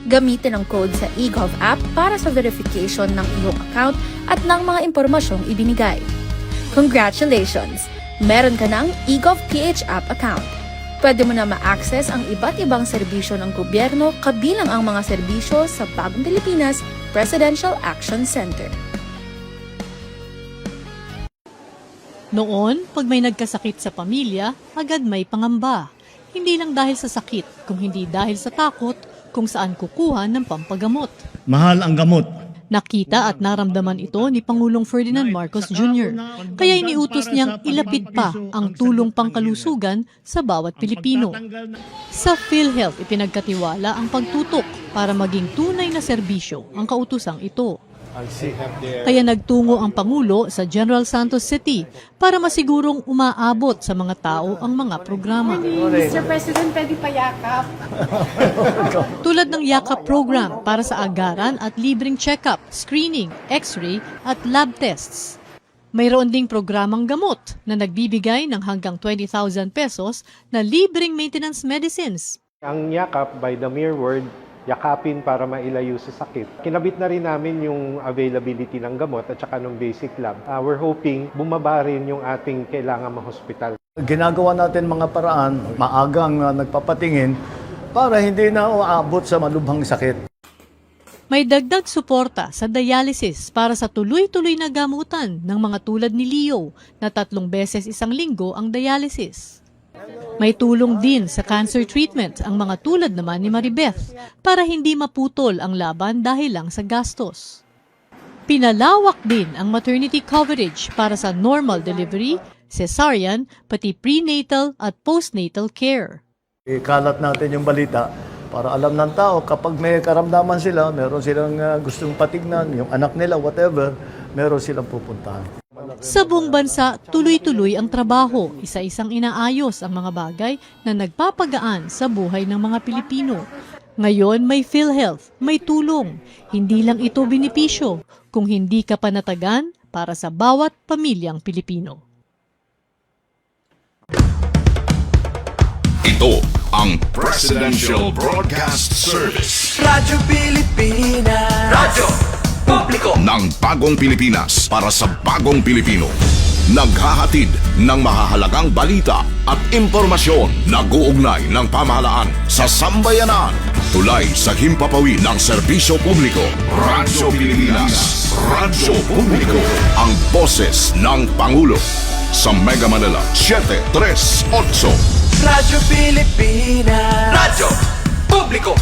Gamitin ang code sa eGov app para sa verification ng iyong account at ng mga impormasyong ibinigay. Congratulations! Meron ka ng eGov PH app account. Pwede mo na ma-access ang iba't ibang serbisyo ng gobyerno kabilang ang mga serbisyo sa Bagong Pilipinas Presidential Action Center. Noon, pag may nagkasakit sa pamilya, agad may pangamba. Hindi lang dahil sa sakit, kung hindi dahil sa takot kung saan kukuha ng pampagamot. Mahal ang gamot. Nakita at naramdaman ito ni Pangulong Ferdinand Marcos Jr. Kaya iniutos niyang ilapit pa ang tulong pangkalusugan sa bawat Pilipino. Sa PhilHealth, ipinagkatiwala ang pagtutok para maging tunay na serbisyo ang kautusang ito. Kaya nagtungo ang Pangulo sa General Santos City para masigurong umaabot sa mga tao ang mga programa. Mr. President, pwede payakap. Tulad ng Yakap program para sa agaran at libreng check-up, screening, x-ray at lab tests. Mayroon ding programang gamot na nagbibigay ng hanggang 20,000 pesos na libreng maintenance medicines. Ang yakap, by the mere word, yakapin para mailayo sa sakit. Kinabit na rin namin yung availability ng gamot at saka ng basic lab. We're hoping bumaba rin yung ating kailangan ma-hospital. Ginagawa natin mga paraan, maagang nagpapatingin para hindi na uabot sa malubhang sakit. May dagdag suporta sa dialysis para sa tuloy-tuloy na gamutan ng mga tulad ni Leo na 3 beses isang linggo ang dialysis. May tulong din sa cancer treatment ang mga tulad naman ni Maribeth para hindi maputol ang laban dahil lang sa gastos. Pinalawak din ang maternity coverage para sa normal delivery, cesarean, pati prenatal at postnatal care. Ikalat natin yung balita para alam ng tao kapag may karamdaman sila, meron silang gustong patignan, yung anak nila, whatever, meron silang pupuntahan. Sa buong bansa, tuloy-tuloy ang trabaho, isa-isang inaayos ang mga bagay na nagpapagaan sa buhay ng mga Pilipino. Ngayon may PhilHealth, may tulong. Hindi lang ito benepisyo, kung hindi ka panatagan para sa bawat pamilyang Pilipino. Ito ang Presidential Broadcast Service. Radyo Pilipinas. Radyo Publiko Ng Bagong Pilipinas para sa Bagong Pilipino. Naghahatid ng mahahalagang balita at impormasyon na guugnay ng pamahalaan sa sambayanan. Tulay sa himpapawid ng serbisyo publiko. Radyo Pilipinas. Radyo Publiko. Ang boses ng Pangulo. Sa Mega Manila, 738. Radyo Pilipinas. Radyo Publiko.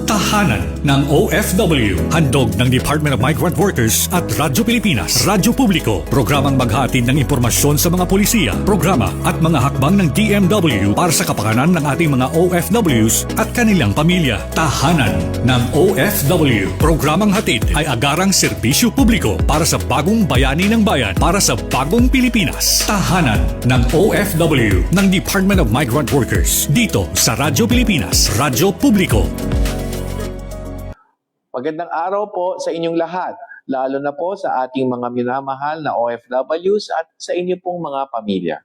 Tahanan ng OFW. Handog ng Department of Migrant Workers at Radyo Pilipinas. Radyo Publiko. Programang maghatid ng impormasyon sa mga polisiya, programa at mga hakbang ng DMW para sa kapakanan ng ating mga OFWs at kanilang pamilya. Tahanan ng OFW. Programang hatid ay agarang serbisyo publiko para sa bagong bayani ng bayan, para sa bagong Pilipinas. Tahanan ng OFW ng Department of Migrant Workers. Dito sa Radyo Pilipinas. Radyo Publiko. Magandang araw po sa inyong lahat, lalo na po sa ating mga minamahal na OFWs at sa inyo pong mga pamilya.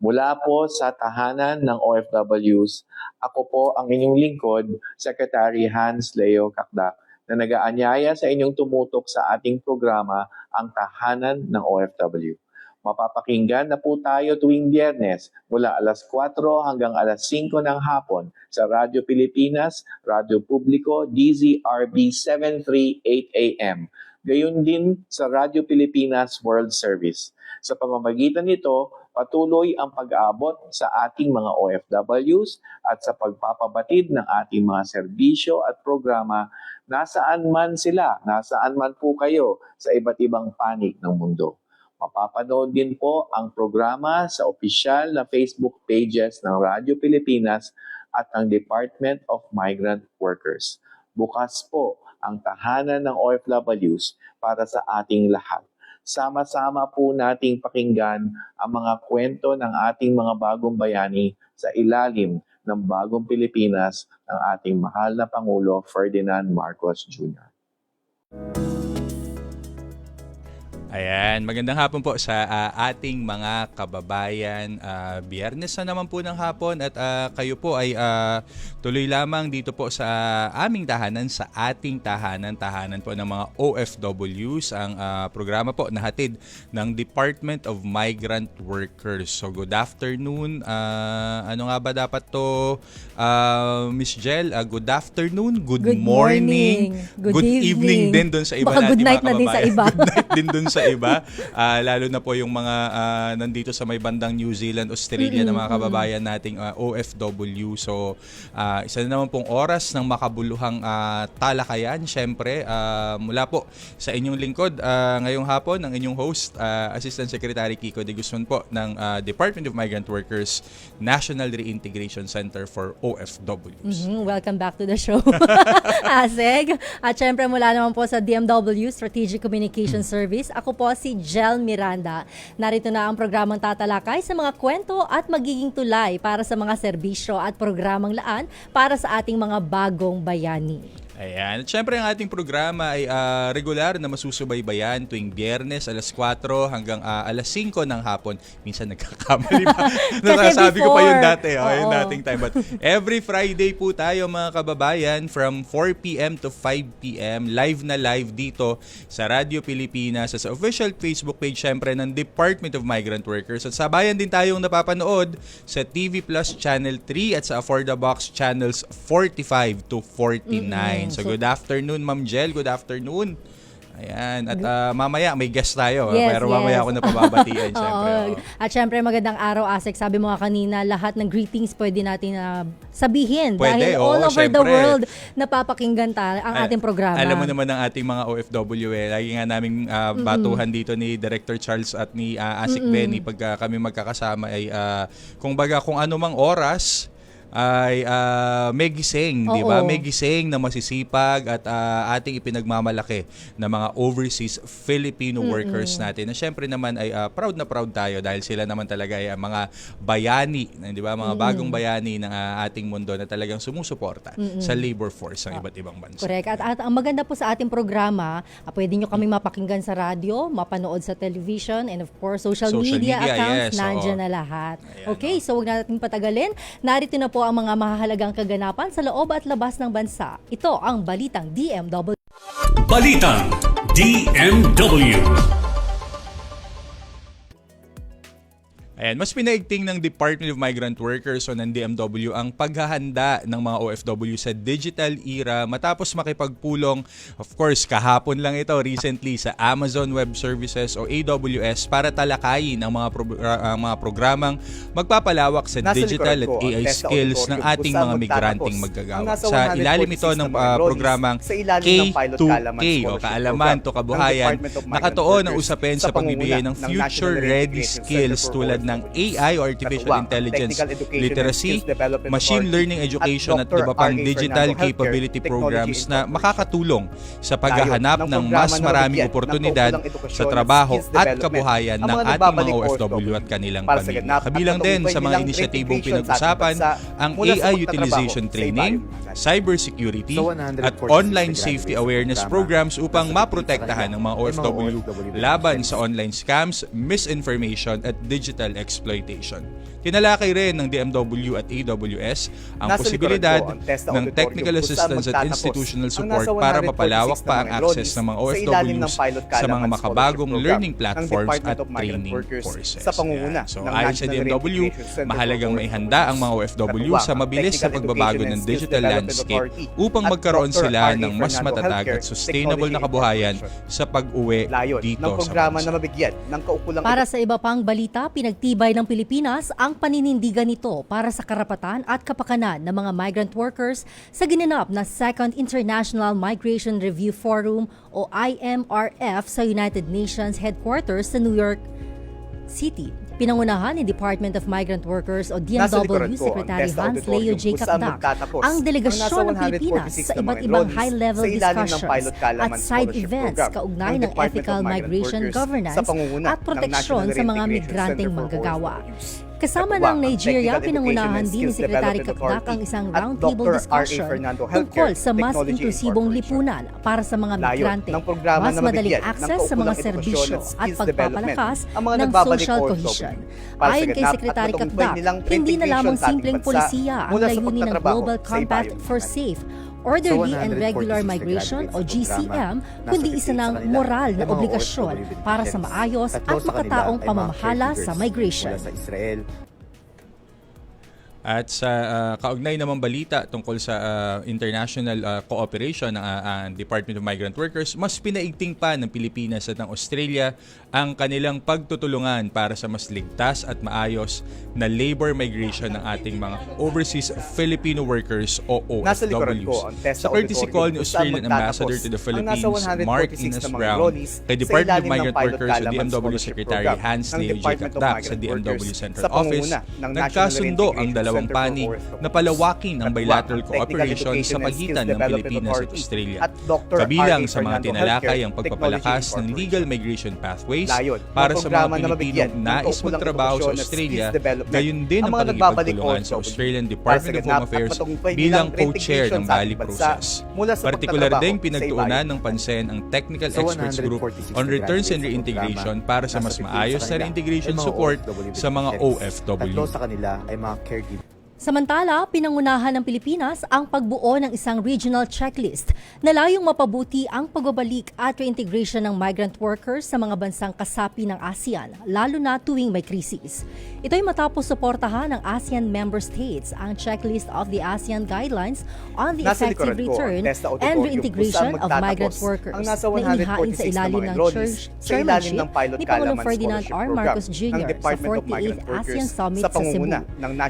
Mula po sa tahanan ng OFWs, ako po ang inyong lingkod, Secretary Hans Leo Cacdac, na nag-aanyaya sa inyong tumutok sa ating programa, ang Tahanan ng OFW. Mapapakinggan na po tayo tuwing Biyernes mula alas 4 hanggang alas 5 ng hapon sa Radyo Pilipinas, Radyo Publiko, DZRB 738 AM. Gayon din sa Radyo Pilipinas World Service. Sa pamamagitan nito, patuloy ang pag-aabot sa ating mga OFWs at sa pagpapabatid ng ating mga serbisyo at programa nasaan man sila, nasaan man po kayo sa iba't ibang panig ng mundo. Mapapanood din po ang programa sa opisyal na Facebook pages ng Radyo Pilipinas at ng Department of Migrant Workers. Bukas po ang tahanan ng OFWs para sa ating lahat. Sama-sama po nating pakinggan ang mga kwento ng ating mga bagong bayani sa ilalim ng Bagong Pilipinas ng ating mahal na Pangulo Ferdinand Marcos Jr. Ayan, magandang hapon po sa ating mga kababayan. Biyernes na naman po ng hapon at kayo po ay tuloy lamang dito po sa aming tahanan, sa ating tahanan po ng mga OFWs. Ang programa po nahatid ng Department of Migrant Workers. So good afternoon. Ano nga ba dapat to, Miss Jel? Good afternoon, good morning, good evening din doon sa iba Baka natin good night mga na din sa kababayan. iba. Good night din doon sa iba. Lalo na po yung mga nandito sa may bandang New Zealand, Australia na mga kababayan nating OFW. So, isa na naman pong oras ng makabuluhang talakayan. Siyempre, mula po sa inyong lingkod ngayong hapon, ang inyong host, Assistant Secretary Kiko de Guzman po ng Department of Migrant Workers National Reintegration Center for OFWs. Welcome back to the show, Aseg. At syempre mula naman po sa DMW Strategic Communication Service, ako po si Jel Miranda. Narito na ang programang tatalakay sa mga kwento at magiging tulay para sa mga serbisyo at programang laan para sa ating mga bagong bayani. Ayan. At syempre ang ating programa ay regular na masusubaybayan tuwing Biyernes alas 4 hanggang alas 5 ng hapon. Minsan nagkakamali pa. Nasasabi ko pa yun dati. Yung dating time. But every Friday po tayo mga kababayan from 4 p.m. to 5 p.m. Live na live dito sa Radyo Pilipinas sa official Facebook page syempre ng Department of Migrant Workers. At sabayan din tayong napapanood sa TV Plus Channel 3 at sa For the Box Channels 45 to 49. So good afternoon, Ma'am Jel. Good afternoon. Ayan. At mamaya may guest tayo. Pero mamaya ako na pababatian. Siyempre. At syempre magandang araw, Asek. Sabi mo nga kanina, lahat ng greetings pwede natin sabihin. Dahil all over the world napapakinggan ang ating programa. Alam mo naman ng ating mga OFW lagi nga naming batuhan dito ni Director Charles at ni Asik Benny pag kami magkakasama ay kung anumang oras ay may gising, di ba? May gising na masisipag at ating ipinagmamalaki na mga overseas Filipino workers natin. Na syempre naman ay proud na proud tayo dahil sila naman talaga ay mga bayani, di ba? Mga bagong bayani ng ating mundo na talagang sumusuporta sa labor force ng iba't ibang bansa. Correct. At ang maganda po sa ating programa, pwede nyo kaming mapakinggan sa radyo, mapanood sa television, and of course, social media accounts, nandiyan na lahat. Ayan, okay, so huwag natin patagalin. Narito na po ang mga mahahalagang kaganapan sa loob at labas ng bansa. Ito ang Balitang DMW. Balitang DMW. Ayan, mas pinaigting ng Department of Migrant Workers o ng DMW ang paghahanda ng mga OFW sa digital era matapos makipagpulong, of course, kahapon lang ito, recently sa Amazon Web Services o AWS para talakayin ang mga programang magpapalawak sa digital at AI skills ng ating mga migranteng maggagawa. Sa ilalim ito ng programang K2K o Kaalaman to Kabuhayan, nakatuon ang usapin sa pagbibigay ng future-ready skills tulad ng AI o Artificial Intelligence Literacy, Machine Learning Education at iba pang digital capability programs na makakatulong sa paghahanap ng mas maraming oportunidad sa trabaho at kabuhayan ng ating mga OFW at kanilang pamilya. Kabilang din sa mga inisyatibong pinag-usapan ang AI utilization training, cybersecurity at online safety awareness programs upang maprotektahan ng mga OFW laban sa online scams, misinformation at digital exploitation. Tinalakay rin ng DMW at AWS ang posibilidad ng technical assistance at institutional support para mapalawak pa ang access ng mga OFWs sa mga makabagong learning platforms at training courses. So ayon sa DMW, mahalagang maihanda ang mga OFW sa mabilis na pagbabago ng digital landscape upang magkaroon sila ng mas matatag at sustainable na kabuhayan sa pag-uwi dito sa bansa. Para sa iba pang balita, pinagtibay ng Pilipinas ang paninindigan nito para sa karapatan at kapakanan ng mga migrant workers sa ginanap na Second International Migration Review Forum o IMRF sa United Nations headquarters sa New York City. Pinangunahan ni Department of Migrant Workers o DMW Secretary Hans Leo Jacob Dak ang delegasyon ng Pilipinas sa iba't ibang high-level discussions at side events kaugnay ng ethical migration governance at proteksyon sa mga migranteng manggagawa. Kasama ng Nigeria, pinangunahan din ni Secretary Kakdak ang isang roundtable discussion tungkol sa mas inklusibong lipunan para sa mga migrante, mas madaling access sa mga serbisyo at pagpapalakas ng social cohesion. Ayon kay Secretary Kakdak, hindi na lamang simpleng polisiya ang layunin ng Global Compact for Safe, Orderly and Regular Migration o GCM, kundi isa ng moral na obligasyon para sa maayos at makataong pamamahala sa migration. At sa kaugnay namang balita tungkol sa international cooperation ng Department of Migrant Workers, mas pinaigting pa ng Pilipinas at ng Australia ang kanilang pagtutulungan para sa mas ligtas at maayos na labor migration ng ating mga overseas Filipino workers o OFWs. Sa courtesy call ni Australian Ambassador to the Philippines, Mark Ines Brown, kay Department of Migrant Workers o DMW Secretary Hans Leo J. Kakdak sa DMW Central Office, nagkasundo ang dalawang panig na palawakin ang bilateral cooperation sa pagitan ng Pilipinas at Australia. Kabilang sa mga tinalakay ang pagpapalakas ng legal migration pathways para sa mga Pilipinong nais magtrabaho sa Australia, gayon din ang pakikipagtulungan sa Australian Department of Home Affairs bilang co-chair ng Bali process. Partikular din pinagtuunan ng pansin ang Technical Experts Group on Returns and Reintegration para sa mas maayos na reintegration support sa mga OFW. Samantala, pinangunahan ng Pilipinas ang pagbuo ng isang regional checklist na layong mapabuti ang pagbabalik at reintegration ng migrant workers sa mga bansang kasapi ng ASEAN, lalo na tuwing may krisis. Ito'y matapos suportahan ng ASEAN member states ang checklist of the ASEAN Guidelines on the Effective Return and Reintegration of Migrant Workers na inihain sa ilalim ng chairmanship ni Pangulong Ferdinand R. Marcos Jr. sa 48th ASEAN Summit sa Cebu.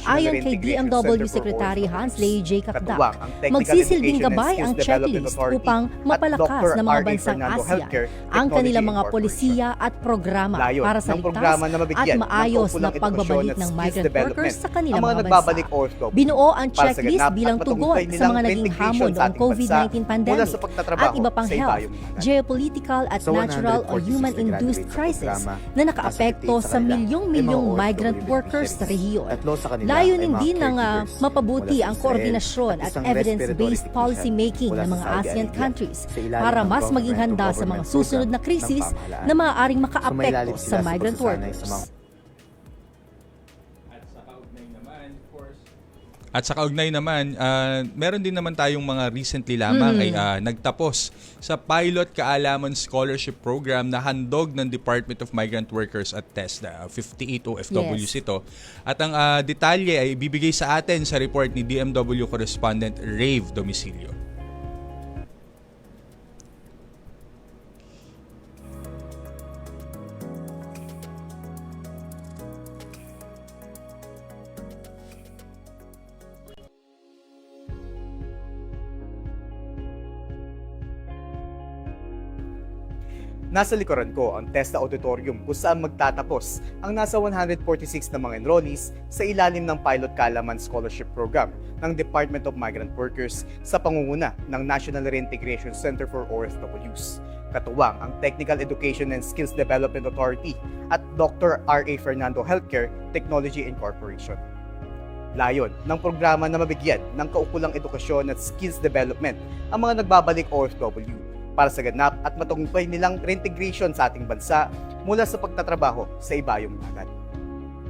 Ayon kay DMW Secretary Hans Leo J. Kakdak, magsisilbing gabay ang checklist upang mapalakas ng mga bansang ASEAN ang kanilang mga polisiya at programa para sa ligtas at maayos na pagbabalik ng migrant workers sa kanilang mga bansa. Binuo ang checklist bilang tugon sa mga naging hamon noong COVID-19 pandemic at iba pang health, geopolitical at natural o human-induced crisis na nakaapekto sa milyong-milyong migrant workers sa rehiyon. Layunin din ng mapabuti ang koordinasyon at evidence-based policy making ng mga ASEAN countries para mas maging handa sa mga susunod na krisis na maaaring makaapekto sa migrant workers. At sa kaugnay naman, meron din naman tayong mga recently lamang ay nagtapos sa Pilot Kaalaman Scholarship Program na handog ng Department of Migrant Workers at TESDA. 58 OFWs ito. At ang detalye ay ibibigay sa atin sa report ni DMW correspondent Rave Domicilio. Nasa likuran ko ang TESDA Auditorium kung saan magtatapos ang nasa 146 na mga enrollees sa ilalim ng Pilot Kaalaman Scholarship Program ng Department of Migrant Workers sa pangunguna ng National Reintegration Center for OFWs. Katuwang ang Technical Education and Skills Development Authority at Dr. R.A. Fernando Healthcare Technology Incorporation. Layon ng programa na mabigyan ng kaukulang edukasyon at skills development ang mga nagbabalik OFW para sa ganap at matagumpay nilang reintegration sa ating bansa mula sa pagtatrabaho sa ibayong dagat.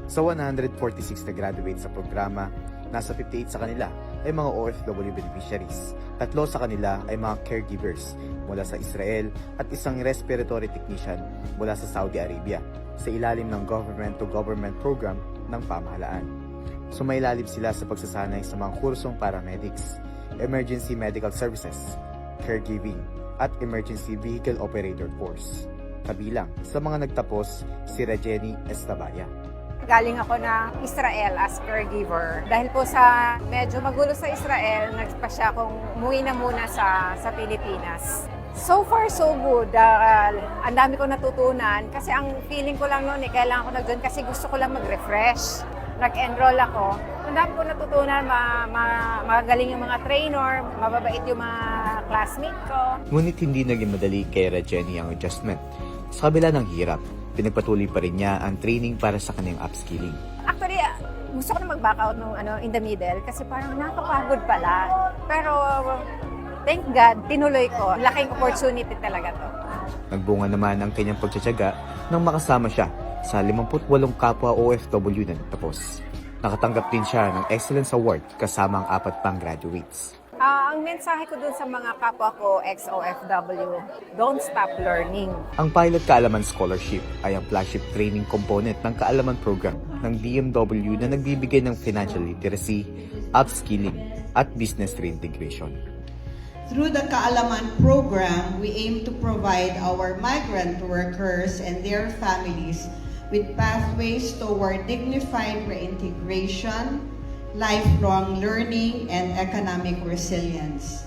Sa 146 na graduate sa programa, nasa 58 sa kanila ay mga OFW beneficiaries. 3 sa kanila ay mga caregivers mula sa Israel at isang respiratory technician mula sa Saudi Arabia sa ilalim ng government-to-government program ng pamahalaan. Sumailalim sila sa pagsasanay sa mga kursong paramedics, emergency medical services, caregiving, at Emergency Vehicle Operator Course. Kabilang sa mga nagtapos si Rajeni Estabaya. Galing ako ng Israel as caregiver. Dahil po sa medyo magulo sa Israel, nagpasya akong umuwi na muna sa Pilipinas. So far, so good. Ang dami ko natutunan kasi ang feeling ko lang noon, kailangan ko na doon kasi gusto ko lang mag-refresh. Nag-enroll ako. Ang dami ko natutunan, magaling yung mga trainer, mababait yung mga classmate ko. Ngunit hindi naging madali kay Rajeni ang adjustment. Sa kabila ng hirap, pinagpatuloy pa rin niya ang training para sa kanyang upskilling. Actually, gusto ko na mag-back out nung in the middle kasi parang nakakapagod pala. Pero thank God, tinuloy ko. Laking opportunity talaga to. Nagbunga naman ang kanyang pagtsatsaga nang makasama siya sa 58 kapwa OFW na nagtapos. Nakatanggap din siya ng Excellence Award kasama ang 4 pang graduates. Ang mensahe ko dun sa mga kapwa ko ex-OFW, don't stop learning. Ang Pilot Kaalaman Scholarship ay ang flagship training component ng Kaalaman Program ng DMW na nagbibigay ng financial literacy, upskilling, at business reintegration. Through the Kaalaman Program, we aim to provide our migrant workers and their families with pathways toward dignified reintegration, lifelong learning, and economic resilience.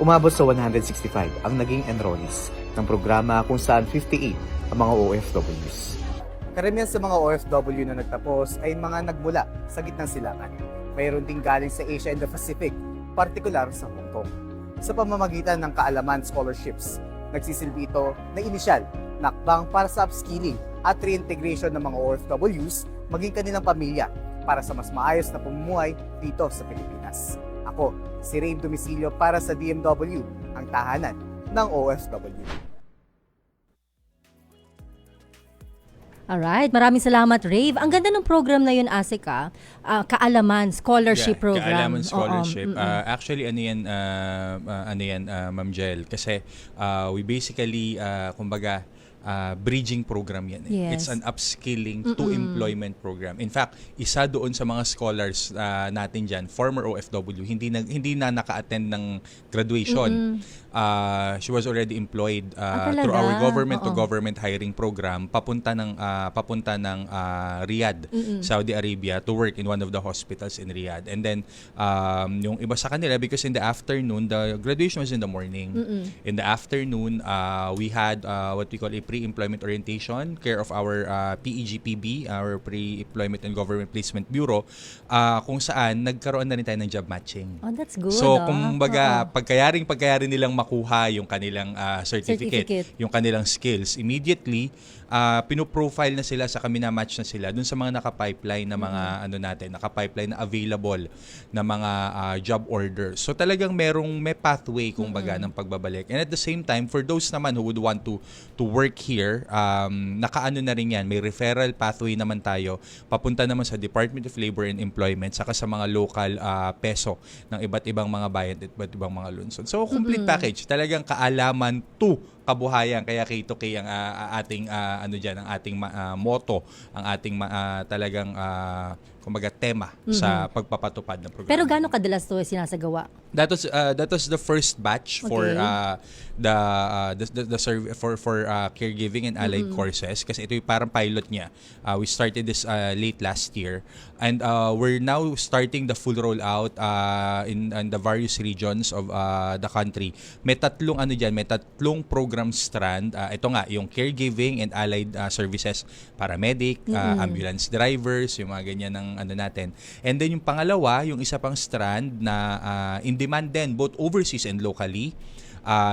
Umabot sa 165 ang naging enrollees ng programa kung saan 58 ang mga OFWs. Karamihan sa mga OFW na nagtapos ay mga nagmula sa gitnang silangan. Mayroon din galing sa Asia and the Pacific, partikular sa Hong Kong. Sa pamamagitan ng Kaalaman Scholarships, nagsisilbi ito na inisyal na hakbang para sa upskilling at reintegration ng mga OFWs maging kanilang pamilya para sa mas maayos na pamumuhay dito sa Pilipinas. Ako, si Rave Domicilio para sa DMW, ang tahanan ng OFW. Alright, maraming salamat, Rave. Ang ganda ng program na yun, Asika. Kaalaman Scholarship Program. Kaalaman Scholarship. Oo, Actually, ano yan, Ma'am Jel? Kasi we basically, kumbaga, bridging program yan. Yes. It's an upskilling to employment program. In fact, isa doon sa mga scholars natin dyan, former OFW, hindi na naka-attend ng graduation. She was already employed through our government-to-government hiring program papunta ng Riyadh, Saudi Arabia, to work in one of the hospitals in Riyadh. And then, yung iba sa kanila, because in the afternoon, the graduation was in the morning. In the afternoon, we had what we call a pre-employment orientation, care of our PEGPB, our Pre-Employment and Government Placement Bureau, kung saan nagkaroon na rin tayo ng job matching. Oh, that's good. So, kumbaga, pagkayaring nilang makuha yung kanilang certificate, yung kanilang skills, immediately, pinoprofile na sila sa kami na match na sila dun sa mga naka-pipeline na mga naka-pipeline na available na mga job orders. So talagang may pathway kumbaga ng pagbabalik. And at the same time, for those naman who would want to work here, nakaano na rin yan, may referral pathway naman tayo papunta naman sa Department of Labor and Employment saka sa mga local peso ng iba't ibang mga bayan at iba't ibang mga lungsod. So complete package, talagang kaalaman to kabuhayan, kaya K2K ang ating ang ating motto, ang ating talagang kumbaga tema sa pagpapatupad ng programa. Pero gaano kadalas to sinasagawa? That was the first batch for the survey for caregiving and allied courses, kasi ito yung parang pilot niya. We started this late last year, and we're now starting the full rollout in the various regions of the country. May tatlong program strand. Ito nga, yung caregiving and allied services, paramedic, ambulance drivers, yung mga ganyan ng natin. And then yung pangalawa, yung isa pang strand na in demand din, both overseas and locally.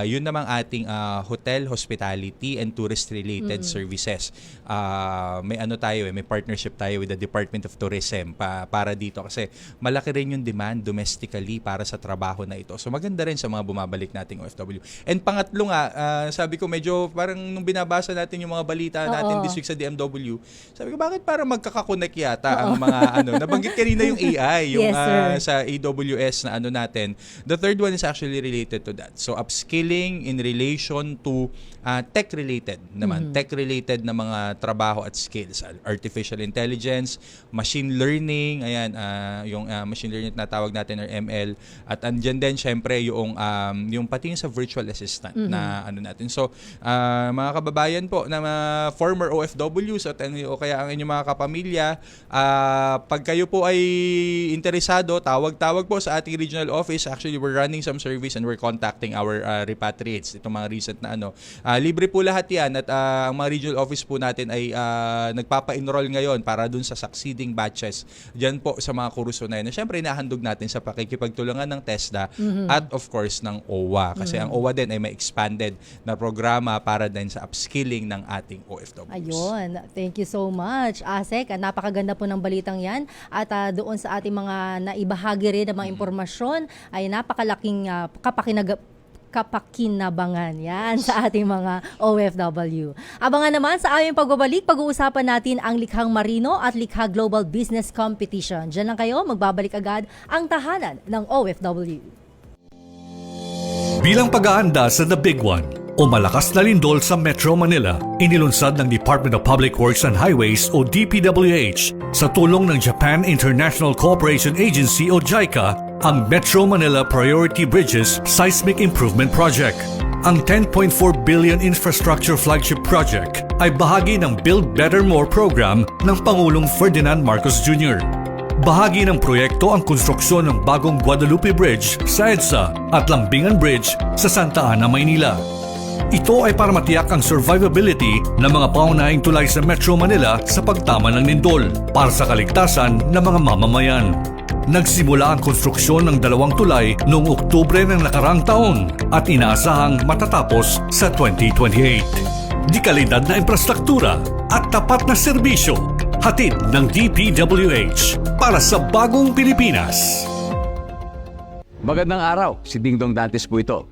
Yun namang ating hotel, hospitality, and tourist-related services. May may partnership tayo with the Department of Tourism para dito, kasi malaki rin yung demand domestically para sa trabaho na ito. So maganda rin sa mga bumabalik nating OFW. And pangatlo nga, sabi ko medyo parang nung binabasa natin yung mga balita natin this week sa DMW, sabi ko bakit parang magkakakonek yata ang mga nabanggit kanina yung AI, yung sa AWS na natin. The third one is actually related to that. So upskilling in relation to tech-related naman. Tech-related na mga trabaho at skills. Artificial intelligence, machine learning, yung machine learning na tawag natin or ML. At andyan din syempre yung pati sa virtual assistant na natin. So, mga kababayan po na former OFWs at o kaya ang inyong mga kapamilya, pag kayo po ay interesado, tawag-tawag po sa ating regional office. Actually, we're running some service and we're contacting our repatriates, itong mga recent na libre po lahat yan at ang mga regional office po natin ay nagpapa-enroll ngayon para dun sa succeeding batches dyan po sa mga kurso na yun. Siyempre, inahandog natin sa pakikipagtulungan ng TESDA at of course ng OWA. Kasi ang OWA din ay may expanded na programa para din sa upskilling ng ating OFWs. Ayun. Thank you so much, Asek. Napakaganda po ng balitang yan. At doon sa ating mga naibahagi rin ng mga impormasyon ay napakalaking kapakinabangan yan sa ating mga OFW. Abangan naman sa aming pagbabalik, pag-uusapan natin ang Likhang Marino at Likha Global Business Competition. Diyan lang kayo, magbabalik agad ang tahanan ng OFW. Bilang pag-aanda sa The Big One o malakas na lindol sa Metro Manila, inilunsad ng Department of Public Works and Highways o DPWH sa tulong ng Japan International Cooperation Agency o JICA ang Metro Manila Priority Bridges Seismic Improvement Project. Ang 10.4 billion infrastructure flagship project ay bahagi ng Build Better More program ng Pangulong Ferdinand Marcos Jr. Bahagi ng proyekto ang konstruksyon ng bagong Guadalupe Bridge sa EDSA at Lambingan Bridge sa Santa Ana, Maynila. Ito ay para matiyak ang survivability ng mga paunahing tulay sa Metro Manila sa pagtama ng lindol para sa kaligtasan ng mga mamamayan. Nagsimula ang konstruksyon ng 2 tulay noong Oktubre ng nakarang taon at inaasahang matatapos sa 2028. Di kalidad na infrastruktura at tapat na serbisyo, hatid ng DPWH para sa bagong Pilipinas. Magandang araw, si Dingdong Dantes po ito.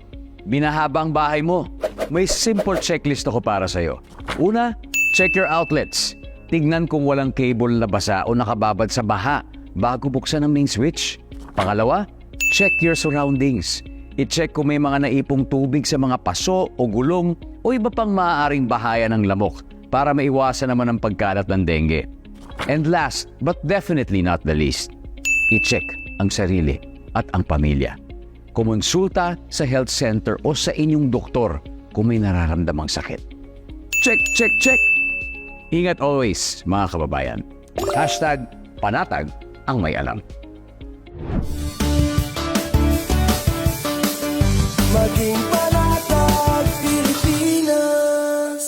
Binahaba ang bahay mo. May simple checklist ako para sa'yo. Una, check your outlets. Tignan kung walang cable na basa o nakababad sa baha bago buksan ang main switch. Pangalawa, check your surroundings. I-check kung may mga naipong tubig sa mga paso o gulong o iba pang maaaring bahaya ng lamok para maiwasan naman ang pagkalat ng dengue. And last, but definitely not the least, i-check ang sarili at ang pamilya. Kumonsulta sa health center o sa inyong doktor kung may nararamdamang sakit. Check, check, check! Ingat always, mga kababayan. #panatag ang may alam. Maging panatag Pilipinas.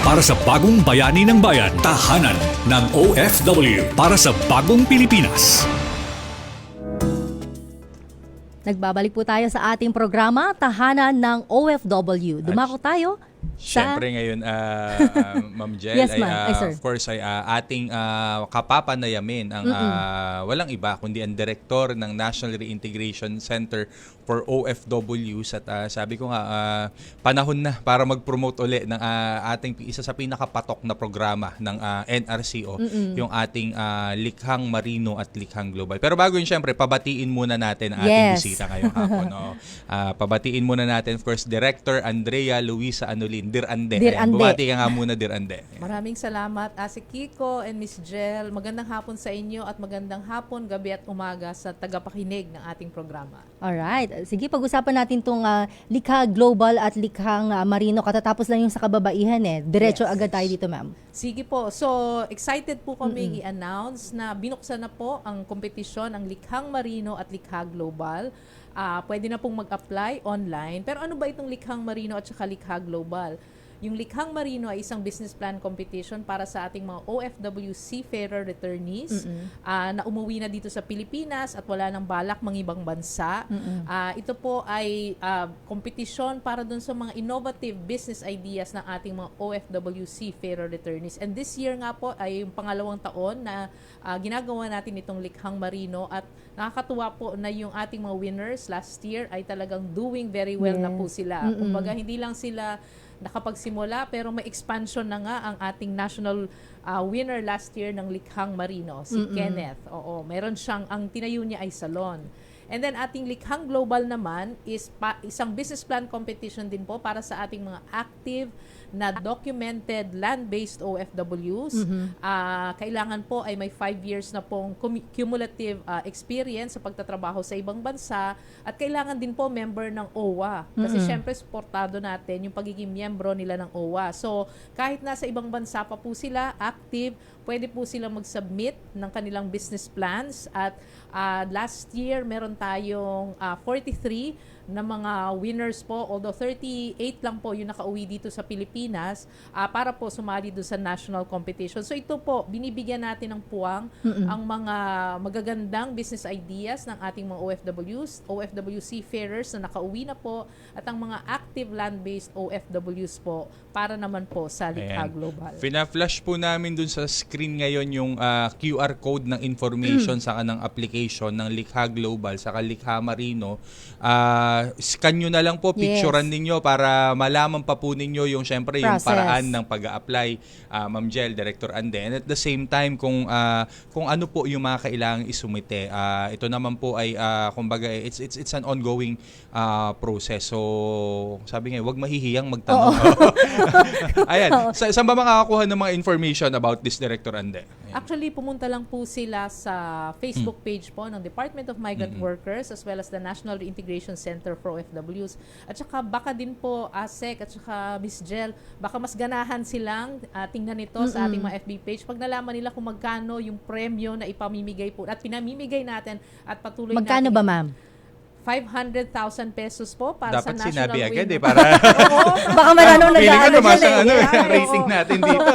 Para sa bagong bayani ng bayan, tahanan ng OFW para sa bagong Pilipinas. Nagbabalik po tayo sa ating programa, Tahanan ng OFW. Dumako tayo sa... Siyempre ngayon, Ma'am Jel, Yes, ma'am. Ay, sir. of course, ay ating kapapanayamin ang walang iba kundi ang Direktor ng National Reintegration Center for OFWs. At sabi ko nga, panahon na para mag-promote uli ng ating isa sa pinakapatok na programa ng NRCO, yung ating Likhang Marino at Likhang Global. Pero bago yun, siyempre, pabatiin muna natin ang ating bisita ngayong hapon. Pabatiin muna natin, of course, Director Andrea Luisa Anolin. Dir Ande. Bumati ka nga muna, Dir Ande. Maraming salamat, si Kiko and Miss Jel. Magandang hapon sa inyo at magandang hapon, gabi at umaga sa tagapakinig ng ating programa. Alright. Sige, pag-usapan natin itong Likha Global at Likhang Marino. Katatapos lang yung sa kababaihan Diretso agad tayo dito, ma'am. Sige po. So, excited po kami i-announce na binuksan na po ang kompetisyon, ang Likhang Marino at Likha Global. Pwede na pong mag-apply online. Pero ano ba itong Likhang Marino at saka Likha Global? Yung Likhang Marino ay isang business plan competition para sa ating mga OFW seafarer returnees na umuwi na dito sa Pilipinas at wala nang balak mangibang bansa. Ito po ay kompetisyon para dun sa mga innovative business ideas ng ating mga OFW seafarer returnees. And this year nga po ay yung pangalawang taon na ginagawa natin itong Likhang Marino at nakakatuwa po na yung ating mga winners last year ay talagang doing very well na po sila. Kumbaga hindi lang sila nakapagsimula pero may expansion na nga ang ating national winner last year ng Likhang Marino, si Kenneth. Oo, meron siyang, ang tinayo niya ay salon. And then ating Likhang Global naman is isang business plan competition din po para sa ating mga active na documented land-based OFWs. Kailangan po ay may 5 years na pong cumulative experience sa pagtatrabaho sa ibang bansa at kailangan din po member ng OWA. Kasi syempre supportado natin yung pagiging miyembro nila ng OWA. So kahit nasa ibang bansa pa po sila, active, pwede po sila mag-submit ng kanilang business plans at last year meron meron tayong 43 na mga winners po, although 38 lang po yung nakauwi dito sa Pilipinas para po sumali doon sa national competition. So ito po, binibigyan natin ng puwang ang mga magagandang business ideas ng ating mga OFWs, OFW seafarers na nakauwi na po, at ang mga active land-based OFWs po para naman po sa Likha Global. Fina-flash po namin dun sa screen ngayon yung QR code ng information sa kanang application ng Likha Global sa Likha Marino. Scan nyo na lang po, picturean ninyo para malaman pa po ninyo yung syempre yung paraan ng pag-a-apply, Ma'am Jel, Director Ande. And at the same time, kung ano po yung mga kailangang isumite. Ito naman po ay kumbaga it's an ongoing process. So sabi nga, wag mahihiyang magtanong. Ayan, saan ba makakakuha ng mga information about this, Director Ande? Ayan. Actually, pumunta lang po sila sa Facebook page po ng Department of Migrant Workers as well as the National Reintegration Center for OFWs. At saka baka din po ASEC at saka Miss Jel, baka mas ganahan silang tingnan ito sa ating mga FB page pag nalaman nila kung magkano yung premyo na ipamimigay po at pinamimigay natin at patuloy Magkano ba, ma'am? 500,000 pesos po para dapat sa national sinabi agad winner. para baka maraming nag-aaral nag-aaral rating natin dito.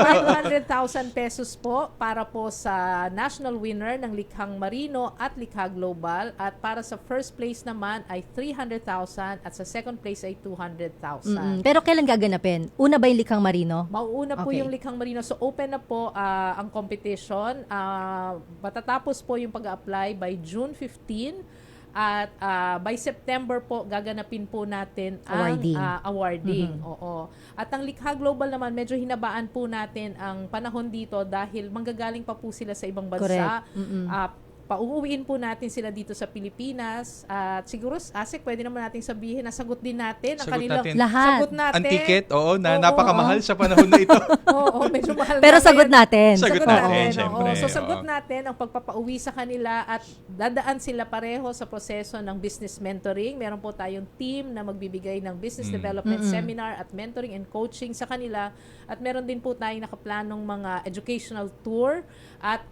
500,000 pesos po para po sa national winner ng Likhang Marino at Likha Global, at para sa first place naman ay 300,000 at sa second place ay 200,000. Pero kailan gaganapin? Una ba yung Likhang Marino? Mauuna po yung Likhang Marino. So open na po ang competition. Matatapos po yung pag-apply by June 15. At by September po, gaganapin po natin ang awarding. Oo. At ang Likha Global naman, medyo hinabaan po natin ang panahon dito dahil manggagaling pa po sila sa ibang bansa. Pauuwiin po natin sila dito sa Pilipinas. At siguro, ASEC, pwede naman natin sabihin na sagot din natin ang kanilang lahat. Sagot natin. Ang ticket, napakamahal sa panahon na ito. Oo, medyo mahal. Pero sagot natin. Sagot natin, syempre. So sagot natin ang pagpapauwi sa kanila at dadaan sila pareho sa proseso ng business mentoring. Meron po tayong team na magbibigay ng business development seminar at mentoring and coaching sa kanila. At meron din po tayong nakaplanong mga educational tour at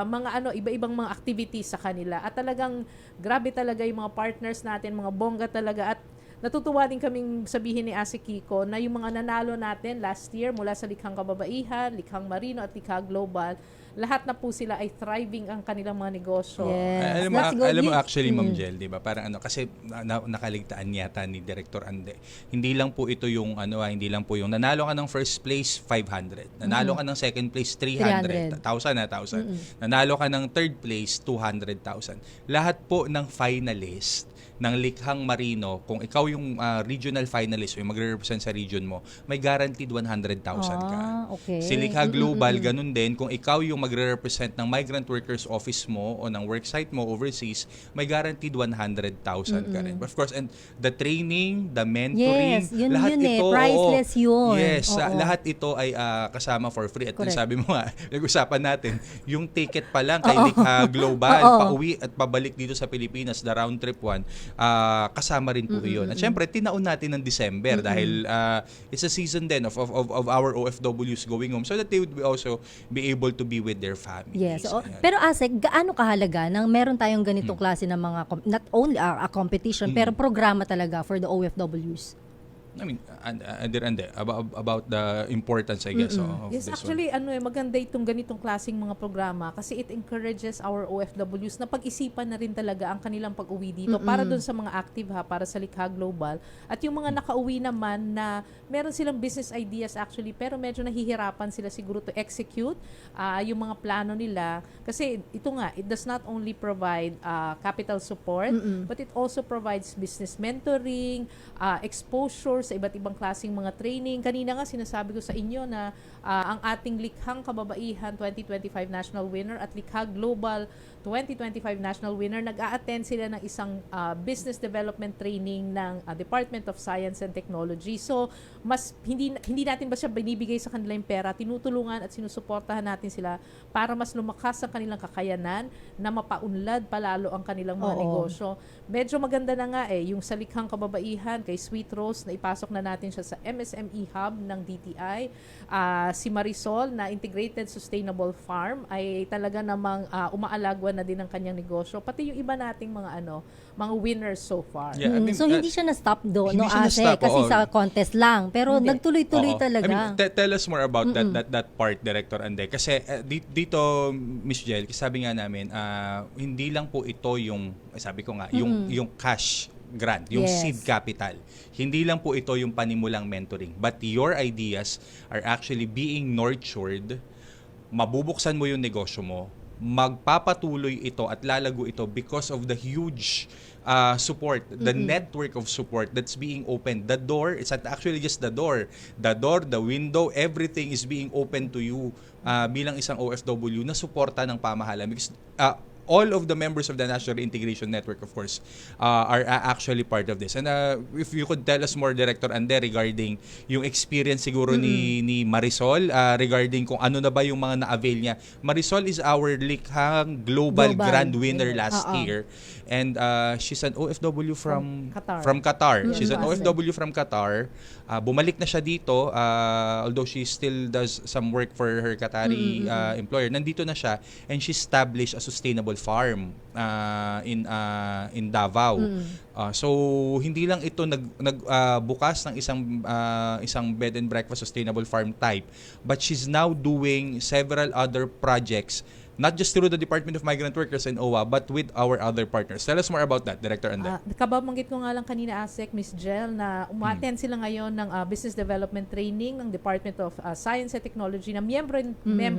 mga iba-ibang mga activities sa kanila. At talagang grabe talaga yung mga partners natin, mga bongga talaga. At natutuwa din kaming sabihin ni Ase Kiko na yung mga nanalo natin last year mula sa Likhang Kababaihan, Likhang Marino at Likha Global, lahat na po sila ay thriving ang kanilang mga negosyo. Yes. Alam mo actually, Ma'am Jel, 'di ba? Parang kasi nakaligtaan yata ni Director Ande. Hindi lang po ito yung hindi lang po yung nanalo ka ng first place 500. Nanalo ka ng second place 300. 1,000. Nanalo ka ng third place 200,000. Lahat po ng finalist ng Likhang Marino, kung ikaw yung regional finalist o yung magre-represent sa region mo, may guaranteed 100,000 ka. Okay. Si Likha Global, ganun din. Kung ikaw yung magre-represent ng migrant workers office mo o ng worksite mo overseas, may guaranteed 100,000 ka rin. But of course, and the training, the mentoring, lahat ito, priceless yun. Yes, lahat ito ay kasama for free. At sabi mo nga, nag-usapan natin, yung ticket pa lang kay Likha Global, pauwi at pabalik dito sa Pilipinas, the round trip one, kasama rin po iyon. At syempre, tinaon natin ng December dahil it's a season then of our OFWs going home so that they would also be able to be with their families. Yes. Pero Asek, gaano kahalaga nang meron tayong ganitong klase ng mga, not only a competition, pero programa talaga for the OFWs? I mean, about the importance, I guess, of yes, this actually, maganda itong ganitong klaseng mga programa kasi it encourages our OFWs na pag-isipan na rin talaga ang kanilang pag-uwi dito para dun sa mga active para sa Likha Global. At yung mga nakauwi naman na meron silang business ideas actually, pero medyo nahihirapan sila siguro to execute yung mga plano nila. Kasi ito nga, it does not only provide capital support, but it also provides business mentoring, exposure sa iba't ibang klaseng mga training. Kanina nga sinasabi ko sa inyo na ang ating Likhang Kababaihan 2025 National Winner at Likha Global 2025 National Winner, nag-a-attend sila ng isang business development training ng Department of Science and Technology. So, mas hindi natin ba siya binibigay sa kanila yung pera, tinutulungan at sinusuportahan natin sila para mas lumakas ang kanilang kakayanan na mapaunlad palalo ang kanilang mga negosyo. Medyo maganda na nga yung sa Likhang Kababaihan kay Sweet Rose na pinapasok na natin siya sa MSME Hub ng DTI. Si Marisol na Integrated Sustainable Farm ay talaga namang umaalagwa na din ang kanyang negosyo. Pati yung iba nating mga winners so far. Yeah, I mean, so hindi siya na-stop doon, hindi siya Ase, na-stop, kasi oo. sa contest lang. Pero Hindi. nagtuloy-tuloy Oo. talaga. I mean, tell us more about that part, Director Ande. Kasi dito, Miss Jel, sabi nga namin, hindi lang po ito yung, sabi ko nga, yung cash grant, yung Yes. seed capital. Hindi lang po ito yung panimulang mentoring. But your ideas are actually being nurtured. Mabubuksan mo yung negosyo mo. Magpapatuloy ito at lalago ito because of the huge support, the network of support that's being opened. The door, it's not actually just the door. The door, the window, everything is being open to you bilang isang OFW na suporta ng pamahalaan. Because all of the members of the National Integration Network, of course, are actually part of this. And if you could tell us more, Director Ande, regarding yung experience siguro ni Marisol, regarding kung ano na ba yung mga na-avail niya. Marisol is our Likhang Global Grand Winner last year. And she's an OFW from Qatar. She's an OFW from Qatar. Bumalik na siya dito, although she still does some work for her Qatari employer. Nandito na siya, and she established a sustainable farm in Davao. So hindi lang ito nagbukas ng isang bed and breakfast sustainable farm type, but she's now doing several other projects, not just through the Department of Migrant Workers and OWA, but with our other partners. Tell us more about that, Director Ande. Kababanggit ko nga lang kanina, ASEC, Miss Jel, na umattend sila ngayon ng Business Development Training ng Department of Science and Technology na miyembro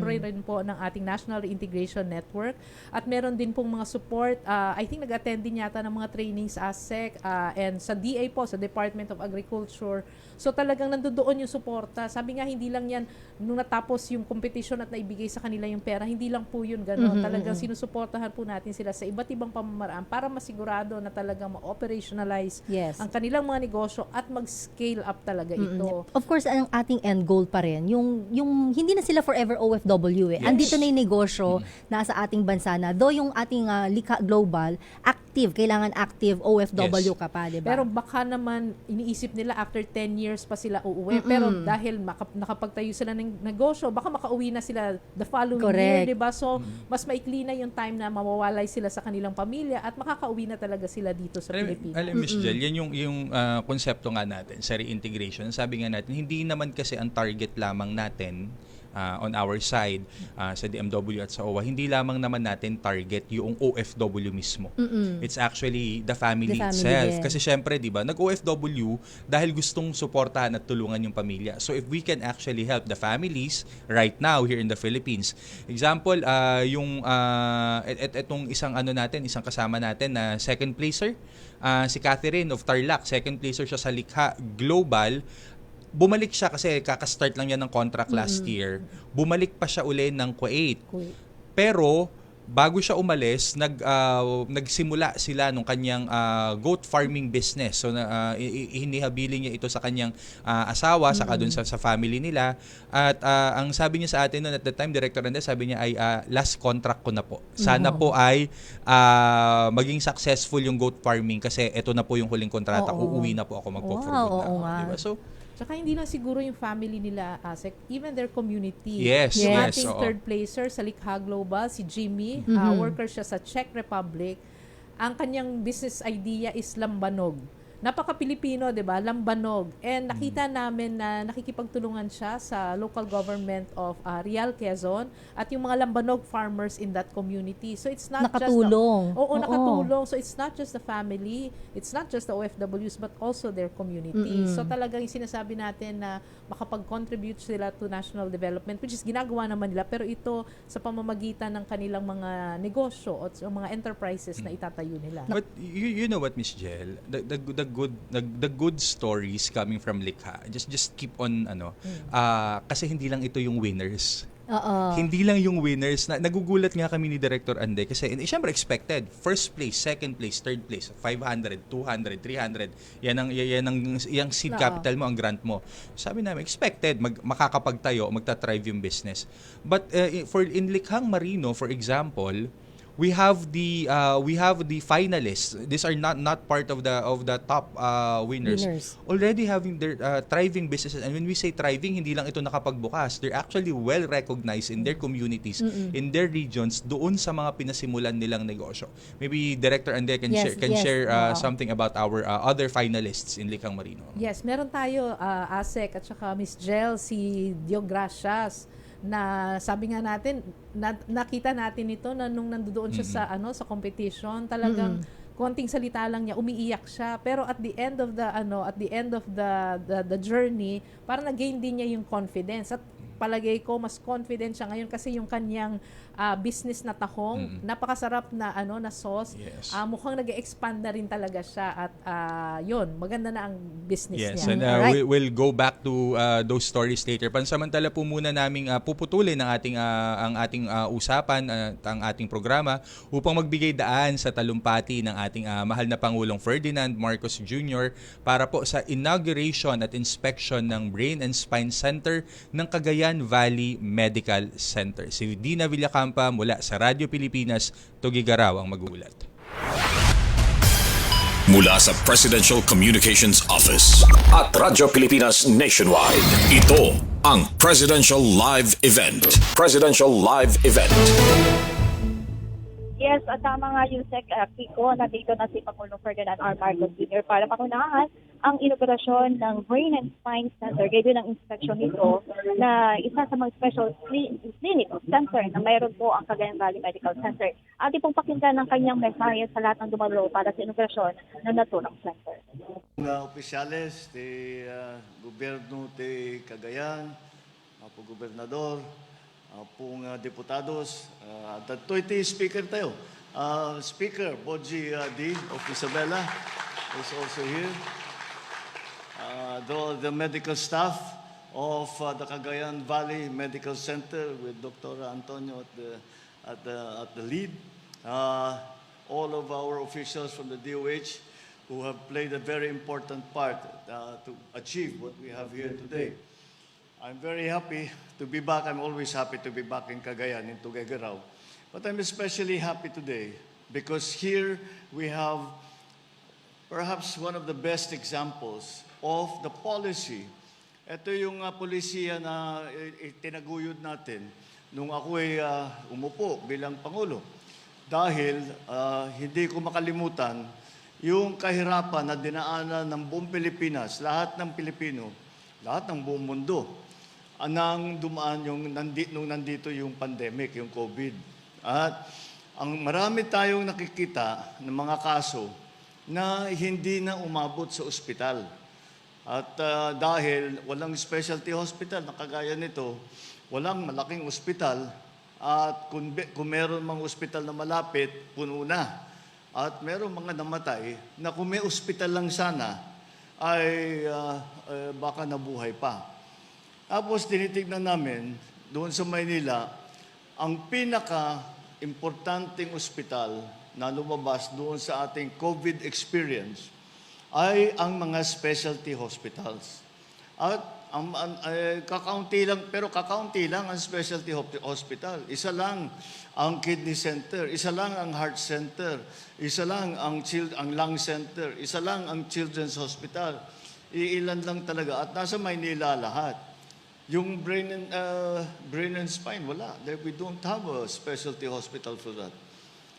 rin po ng ating National Integration Network. At meron din pong mga support. I think nag-attend din yata ng mga trainings ASEC and sa DA po, sa Department of Agriculture. So talagang nandoon yung suporta. Sabi nga, hindi lang yan nung natapos yung competition at naibigay sa kanila yung pera, hindi lang po yun gano'n. Talagang sinusuportahan po natin sila sa iba't ibang pamamaraan para masigurado na talagang ma-operationalize ang kanilang mga negosyo at mag-scale up talaga ito. Of course, ang ating end goal pa rin, yung hindi na sila forever OFW eh. Andito na yung negosyo nasa ating bansa na. Though yung ating Likha Global, active, kailangan active OFW ka pa, di ba? Pero baka naman iniisip nila after 10 years pa sila uuwi. Pero dahil nakapagtayo sila ng negosyo, baka makauwi na sila the following year, di ba? So, mas maikli na yung time na mawawalay sila sa kanilang pamilya at makakauwi na talaga sila dito sa Pilipinas. Alam, Ms. Jel, yan yung konsepto nga natin sa reintegration. Sabi nga natin, hindi naman kasi ang target lamang natin on our side sa DMW at sa OWA, hindi lamang naman natin target yung OFW mismo. It's actually the family itself. Kasi syempre, di ba, nag-OFW dahil gustong suportahan at tulungan yung pamilya. So if we can actually help the families right now here in the Philippines. Example, yung etong isang isang kasama natin na second placer, si Catherine of Tarlac, second placer siya sa Likha Global. Bumalik siya kasi kakastart lang niya ng contract last year. Bumalik pa siya uli ng Kuwait. Pero bago siya umalis, nagsimula sila nung kanyang goat farming business. So hinihabilin niya ito sa kanyang asawa, saka dun sa family nila. At ang sabi niya sa atin noon at the time, Director Ande, sabi niya ay last contract ko na po. Sana po ay maging successful yung goat farming kasi ito na po yung huling kontrata. Uuwi na po ako magpo-for good na. Diba? So, tsaka hindi lang siguro yung family nila, ASEC, even their community. Yes. Yung ating third placer sa Likha Global, si Jimmy, worker siya sa Czech Republic. Ang kanyang business idea is lambanog. Napaka-Pilipino, 'di ba? Lambanog. And nakita namin na nakikipagtulungan siya sa local government of Real Quezon at yung mga lambanog farmers in that community. So it's not nakatulong. Nakatulong. So it's not just the family, it's not just the OFWs but also their community. So talagang yung sinasabi natin na makapag-contribute sila to national development, which is ginagawa naman nila, pero ito sa pamamagitan ng kanilang mga negosyo o mga enterprises na itatayo nila. But you know what, Miss Jel, the good stories coming from Likha, just keep on kasi hindi lang ito yung winners. Hindi lang yung winners. Nagugulat nga kami ni Director Ande kasi syempre expected. First place, second place, third place, 500, 200, 300. Yung seed capital mo, ang grant mo. Sabi namin, expected. Makakapagtayo, magta-thrive yung business. But in Likhang Marino, for example, we have the finalists. These are not part of the top winners. Already having their thriving businesses. And when we say thriving, hindi lang ito nakapagbukas. They're actually well recognized in their communities, in their regions, doon sa mga pinasimulan nilang negosyo. Maybe Director Ande can share something about our other finalists in Likhang Marino. Yes, meron tayo ASEC at saka Miss Jel, si Dio Gracias, na sabi nga natin nakita natin ito na nung nandoon siya sa competition, talagang konting salita lang niya umiiyak siya, pero at the end of the journey parang nag-gain din niya yung confidence, at palagay ko mas confident siya ngayon kasi yung kanyang business na tahong, napakasarap na na sauce. Mukhang nag-expand na rin talaga siya, at yun, maganda na ang business niya. Yes, and we'll go back to those stories later. Pansamantala po muna naming puputulin ang ating usapan, ang ating programa upang magbigay daan sa talumpati ng ating mahal na Pangulong Ferdinand Marcos Jr. para po sa inauguration at inspection ng Brain and Spine Center ng Cagayan Valley Medical Center. Si Dina Villacampa mula sa Radyo Pilipinas, Tugigaraw ang mag-uulat. Mula sa Presidential Communications Office at Radyo Pilipinas Nationwide, ito ang Presidential Live Event. Presidential Live Event. Yes, at tama nga yung Kiko, nandito na si Pangulong Ferdinand R. Marcos Jr. para pakunahan ang inaugurasyon ng Brain and Spine Center. Gaya ng inspeksyon nito na isa sa mga special clinic center na mayroon po ang Cagayan Valley Medical Center. Ating pong pakinggan ng kanyang mensahe sa lahat ng dumalo para sa inaugurasyon ng naturang center. Mga opisyales de gobyerno de Cagayan, mga gobernador, pong deputados, at 20 speaker tayo. Speaker Boji D. of Isabela is also here. The medical staff of the Cagayan Valley Medical Center with Dr. Antonio at the lead. All of our officials from the DOH who have played a very important part to achieve what we have here today. I'm very happy to be back. I'm always happy to be back in Cagayan, in Tuguegarao. But I'm especially happy today because here we have perhaps one of the best examples of the policy. Ito yung polisiya na tinaguyod natin nung ako ay umupo bilang Pangulo. Dahil hindi ko makalimutan yung kahirapan na dinaanan ng buong Pilipinas, lahat ng Pilipino, lahat ng buong mundo, nang dumaan nung nandito yung pandemic, yung COVID. At ang marami tayong nakikita ng mga kaso na hindi na umabot sa ospital. At dahil walang specialty hospital na kagaya nito, walang malaking ospital, at kung meron mga ospital na malapit, puno na. At meron mga namatay na kung may ospital lang sana, ay baka nabuhay pa. Tapos tinitignan namin doon sa Maynila, ang pinaka-importanting ospital na lumabas doon sa ating COVID experience ay ang mga specialty hospitals. At kakaunti lang ang specialty hospital. Isa lang ang kidney center, isa lang ang heart center, isa lang ang lung center, isa lang ang children's hospital. Iilan lang talaga at nasa Maynila lahat. Yung brain and spine, wala. We don't have a specialty hospital for that.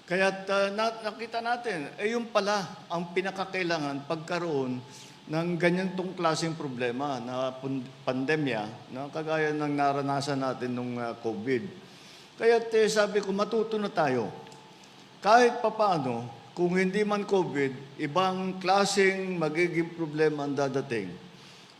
Kaya nakita natin, yung pala ang pinakakailangan pagkaroon ng ganyan tong klaseng problema na pandemya, na kagaya ng naranasan natin nung COVID. Kaya sabi ko, matuto na tayo. Kahit papaano, kung hindi man COVID, ibang klaseng magiging problema ang dadating,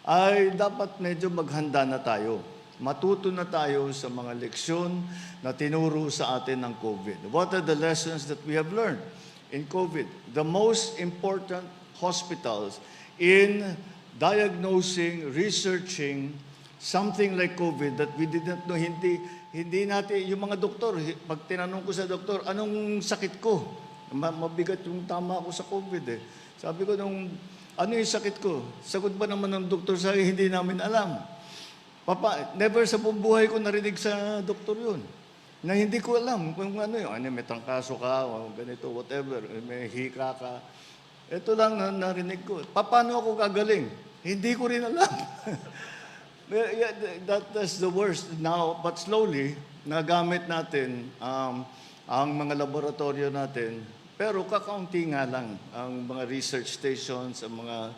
ay dapat medyo maghanda na tayo. Matuto na tayo sa mga leksyon na tinuro sa atin ng COVID. What are the lessons that we have learned in COVID? The most important hospitals in diagnosing, researching something like COVID that we didn't know, hindi natin, yung mga doktor, pag tinanong ko sa doktor, anong sakit ko? Mabigat yung tama ako sa COVID eh. Sabi ko ano yung sakit ko? Sagot ba naman ng doktor sa akin, hindi namin alam. Never sa buong buhay ko narinig sa doktor yun. na hindi ko alam kung ano yun. Ano, may trangkaso ka o ganito, whatever, may hika ka. Ito lang na narinig ko. Paano ako gagaling? Hindi ko rin alam. Yeah, that's the worst now. But slowly, nagamit natin ang mga laboratorio natin. Pero kakaunti nga lang ang mga research stations, ang mga...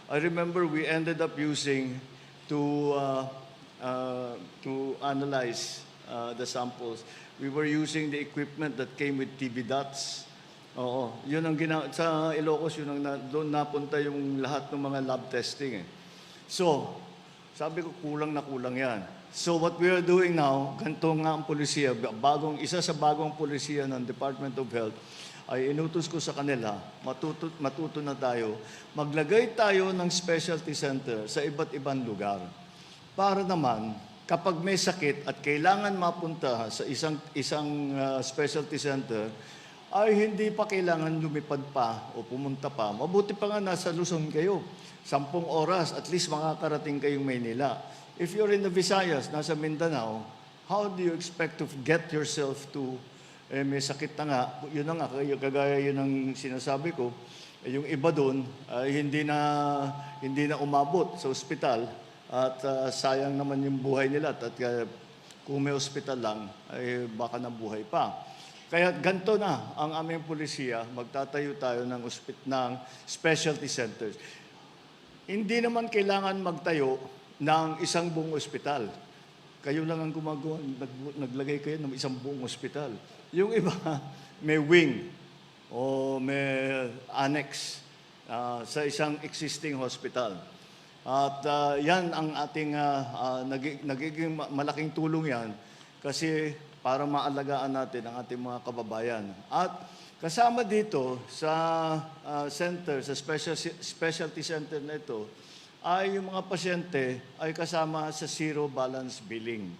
I remember we ended up using to analyze the samples. We were using the equipment that came with TB dots. Oo, yun ang sa Ilocos, yun ang doon napunta yung lahat ng mga lab testing. So, sabi ko, kulang na kulang yan. So what we are doing now, ganito nga ang polisiya, isa sa bagong polisiya ng Department of Health, ay inutos ko sa kanila, matuto na tayo, maglagay tayo ng specialty center sa iba't ibang lugar. Para naman, kapag may sakit at kailangan mapunta sa isang specialty center, ay hindi pa kailangan lumipad pa o pumunta pa. Mabuti pa nga nasa Luzon kayo. 10 oras, at least makakarating kayong Maynila. If you're in the Visayas, nasa Mindanao, how do you expect to get yourself to, may sakit na nga, yun na nga, kagaya yun ang sinasabi ko, yung iba doon, hindi na umabot sa ospital, at sayang naman yung buhay nila, at kung may ospital lang, ay baka nabuhay pa. Kaya ganito na ang aming polisiya, magtatayo tayo ng specialty centers. Hindi naman kailangan magtayo ng isang buong ospital. Kayo lang ang gumagawa, naglagay kayo ng isang buong ospital. Yung iba, may wing o may annex sa isang existing hospital. At yan ang ating nagiging malaking tulong yan kasi para maalagaan natin ang ating mga kababayan. At kasama dito sa center, sa specialty center na ito, ay yung mga pasyente ay kasama sa zero balance billing.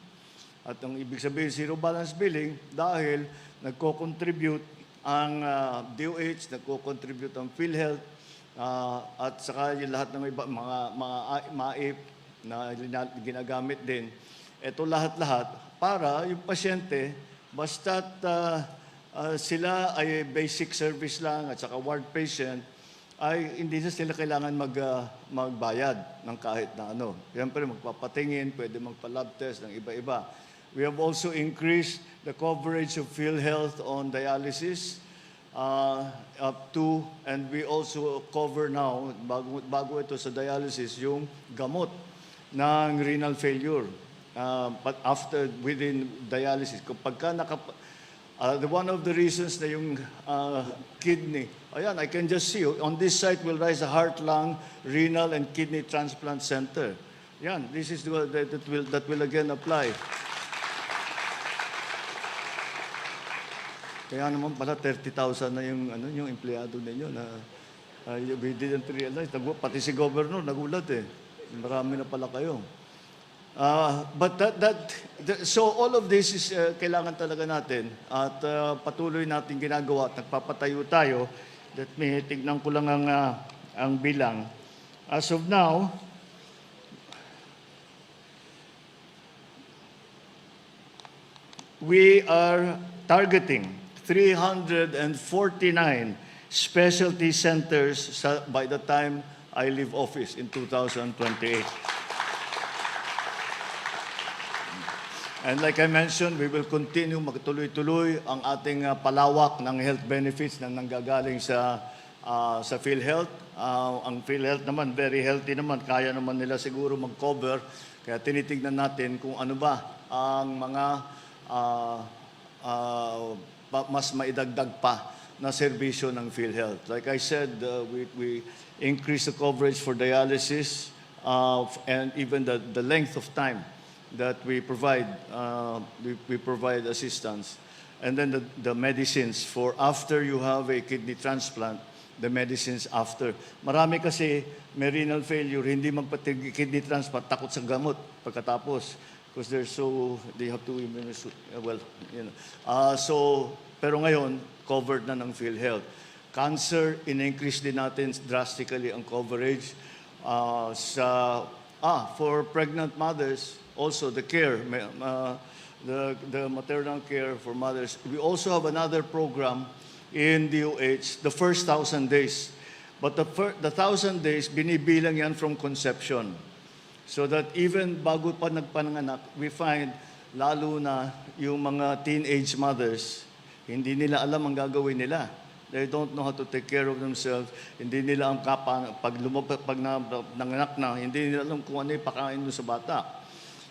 At ang ibig sabihin zero balance billing dahil nagko-contribute ang DOH, nagko-contribute ang PhilHealth, at saka yung lahat ng mga MAIP na ginagamit din. Ito lahat-lahat para yung pasyente, basta't sila ay basic service lang at saka ward patient, ay hindi na sila kailangan magbayad ng kahit na ano. Siyempre, magpapatingin, pwede magpa-lab test ng iba-iba. We have also increased the coverage of PhilHealth on dialysis up to, and we also cover now, bago ito sa dialysis, yung gamot ng renal failure. But within dialysis, kapag one of the reasons na yung kidney, ayan, I can just see, on this site will rise a heart, lung, renal, and kidney transplant center. Yan, this is that will again apply. Kaya naman pala 30,000 na yung empleyado ninyo na we didn't realize. Pati si Governor nagulat eh. Marami na pala kayo. So all of this is kailangan talaga natin at patuloy natin ginagawa at nagpapatayo tayo. Let me tignan ko lang ang bilang. As of now, we are targeting 349 specialty centers by the time I leave office in 2028. And like I mentioned, we will continue magtuloy-tuloy ang ating palawak ng health benefits na nanggagaling sa PhilHealth. Ang PhilHealth naman, very healthy naman. Kaya naman nila siguro mag-cover. Kaya tinitignan natin kung ano ba ang mga mas maidagdag pa na serbisyo ng PhilHealth. Like I said, we increase the coverage for dialysis and even the length of time that we provide assistance. And then the medicines for after you have a kidney transplant, the medicines after. Marami kasi may renal failure, hindi magpa-kidney transplant, takot sa gamot pagkatapos. Because they have to, pero ngayon, covered na ng PhilHealth. Cancer, in-increase din natin drastically ang coverage. For pregnant mothers, also the care, the maternal care for mothers. We also have another program in DOH, the first 1,000 days. But the 1,000 days, binibilang yan from conception. So that even bago pa nagpananganak, we find lalo na yung mga teenage mothers, hindi nila alam ang gagawin nila. They don't know how to take care of themselves. Hindi nila ang pag nanganak na, hindi nila alam kung ano yung pakain sa bata.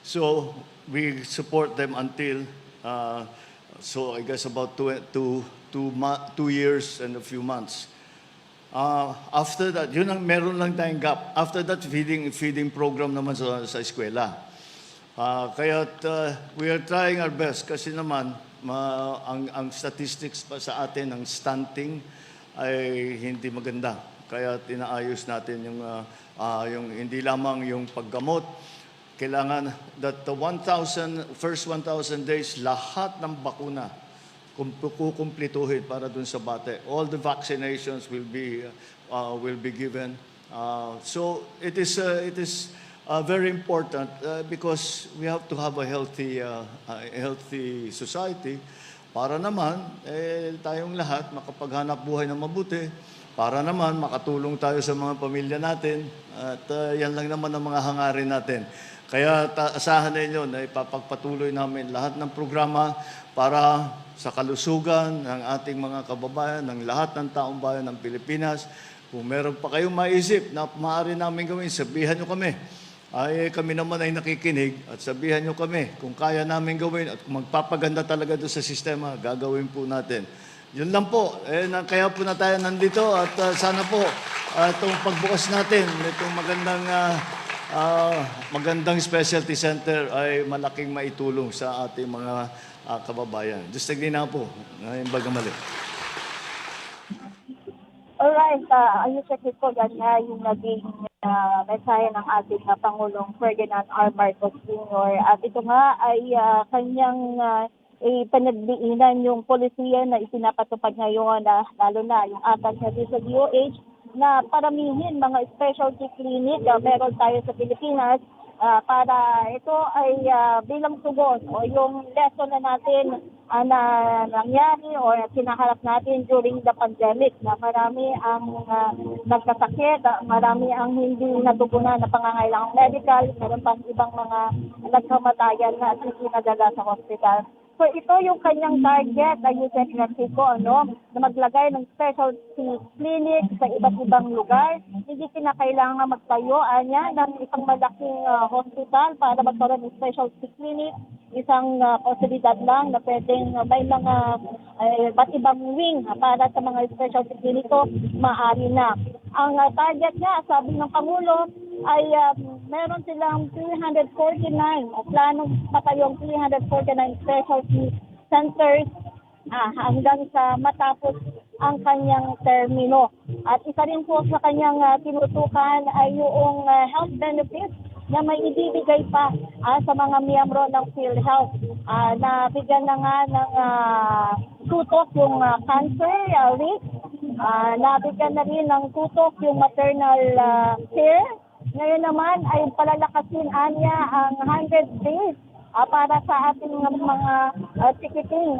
So we support them until, so I guess about 2 years and a few months. After that, yun ang meron lang tayong gap. After that, feeding program naman sa eskwela. We are trying our best kasi naman ang statistics pa sa atin, ang stunting ay hindi maganda. Kaya tinaayos natin yung hindi lamang yung paggamot. Kailangan that the first 1,000 days, lahat ng bakuna kukumplituhin para dun sa bata. All the vaccinations will be given. So it is very important because we have to have a healthy society para naman tayong lahat makapaghanap buhay ng mabuti, para naman makatulong tayo sa mga pamilya natin at yan lang naman ang mga hangarin natin. Kaya asahan ninyo na ipapagpatuloy namin lahat ng programa para sa kalusugan ng ating mga kababayan, ng lahat ng taong bayan ng Pilipinas. Kung meron pa kayong maisip na maaari namin gawin, sabihan nyo kami. Kami naman ay nakikinig at sabihan nyo kami kung kaya namin gawin at kung magpapaganda talaga doon sa sistema, gagawin po natin. Yun lang po. Kaya po na tayo nandito at sana po itong pagbukas natin, itong magandang specialty center ay malaking maitulong sa ating mga kababayan. Just tignan po, yung bagamali. Alright, ayun check ko yan nga yung naging mensahe ng ating Pangulong Ferdinand R. Marcos Sr. At ito nga ay kanyang panagdiinan yung polisiya na isinapatupad ngayon, lalo na yung atas niya sa DOH, na paramihin mga specialty clinic meron tayo sa Pilipinas para ito ay bilang tugon o yung lesson na natin na nangyari o sinaharap natin during the pandemic na marami ang nagkasakit, marami ang hindi natugunan na pangangailangang medical, meron pang ibang mga nagkamatayan na hindi nadala sa hospital. So ito yung kanyang target na Yusek Mexico, na maglagay ng specialty clinic sa iba't ibang lugar. Hindi kinakailangan magtayo niya ng isang malaking hospital para magkaroon ng specialty clinic. Isang posibilidad lang na pwedeng may mga iba't ibang wing para sa mga specialty clinic maaari na. Ang target niya, sabi ng Pangulo, ay meron silang 349 o planong patayong 349 specialty centers hanggang sa matapos ang kanyang termino. At isa rin po sa kanyang tinutukan ay yung health benefits na may ibibigay pa sa mga miyembro ng PhilHealth. Nabigyan na nga ng tutok yung cancer risk, nabigyan na rin ng tutok yung maternal care. Ngayon naman ay palalakasin niya ang 100 days para sa ating mga ticketing,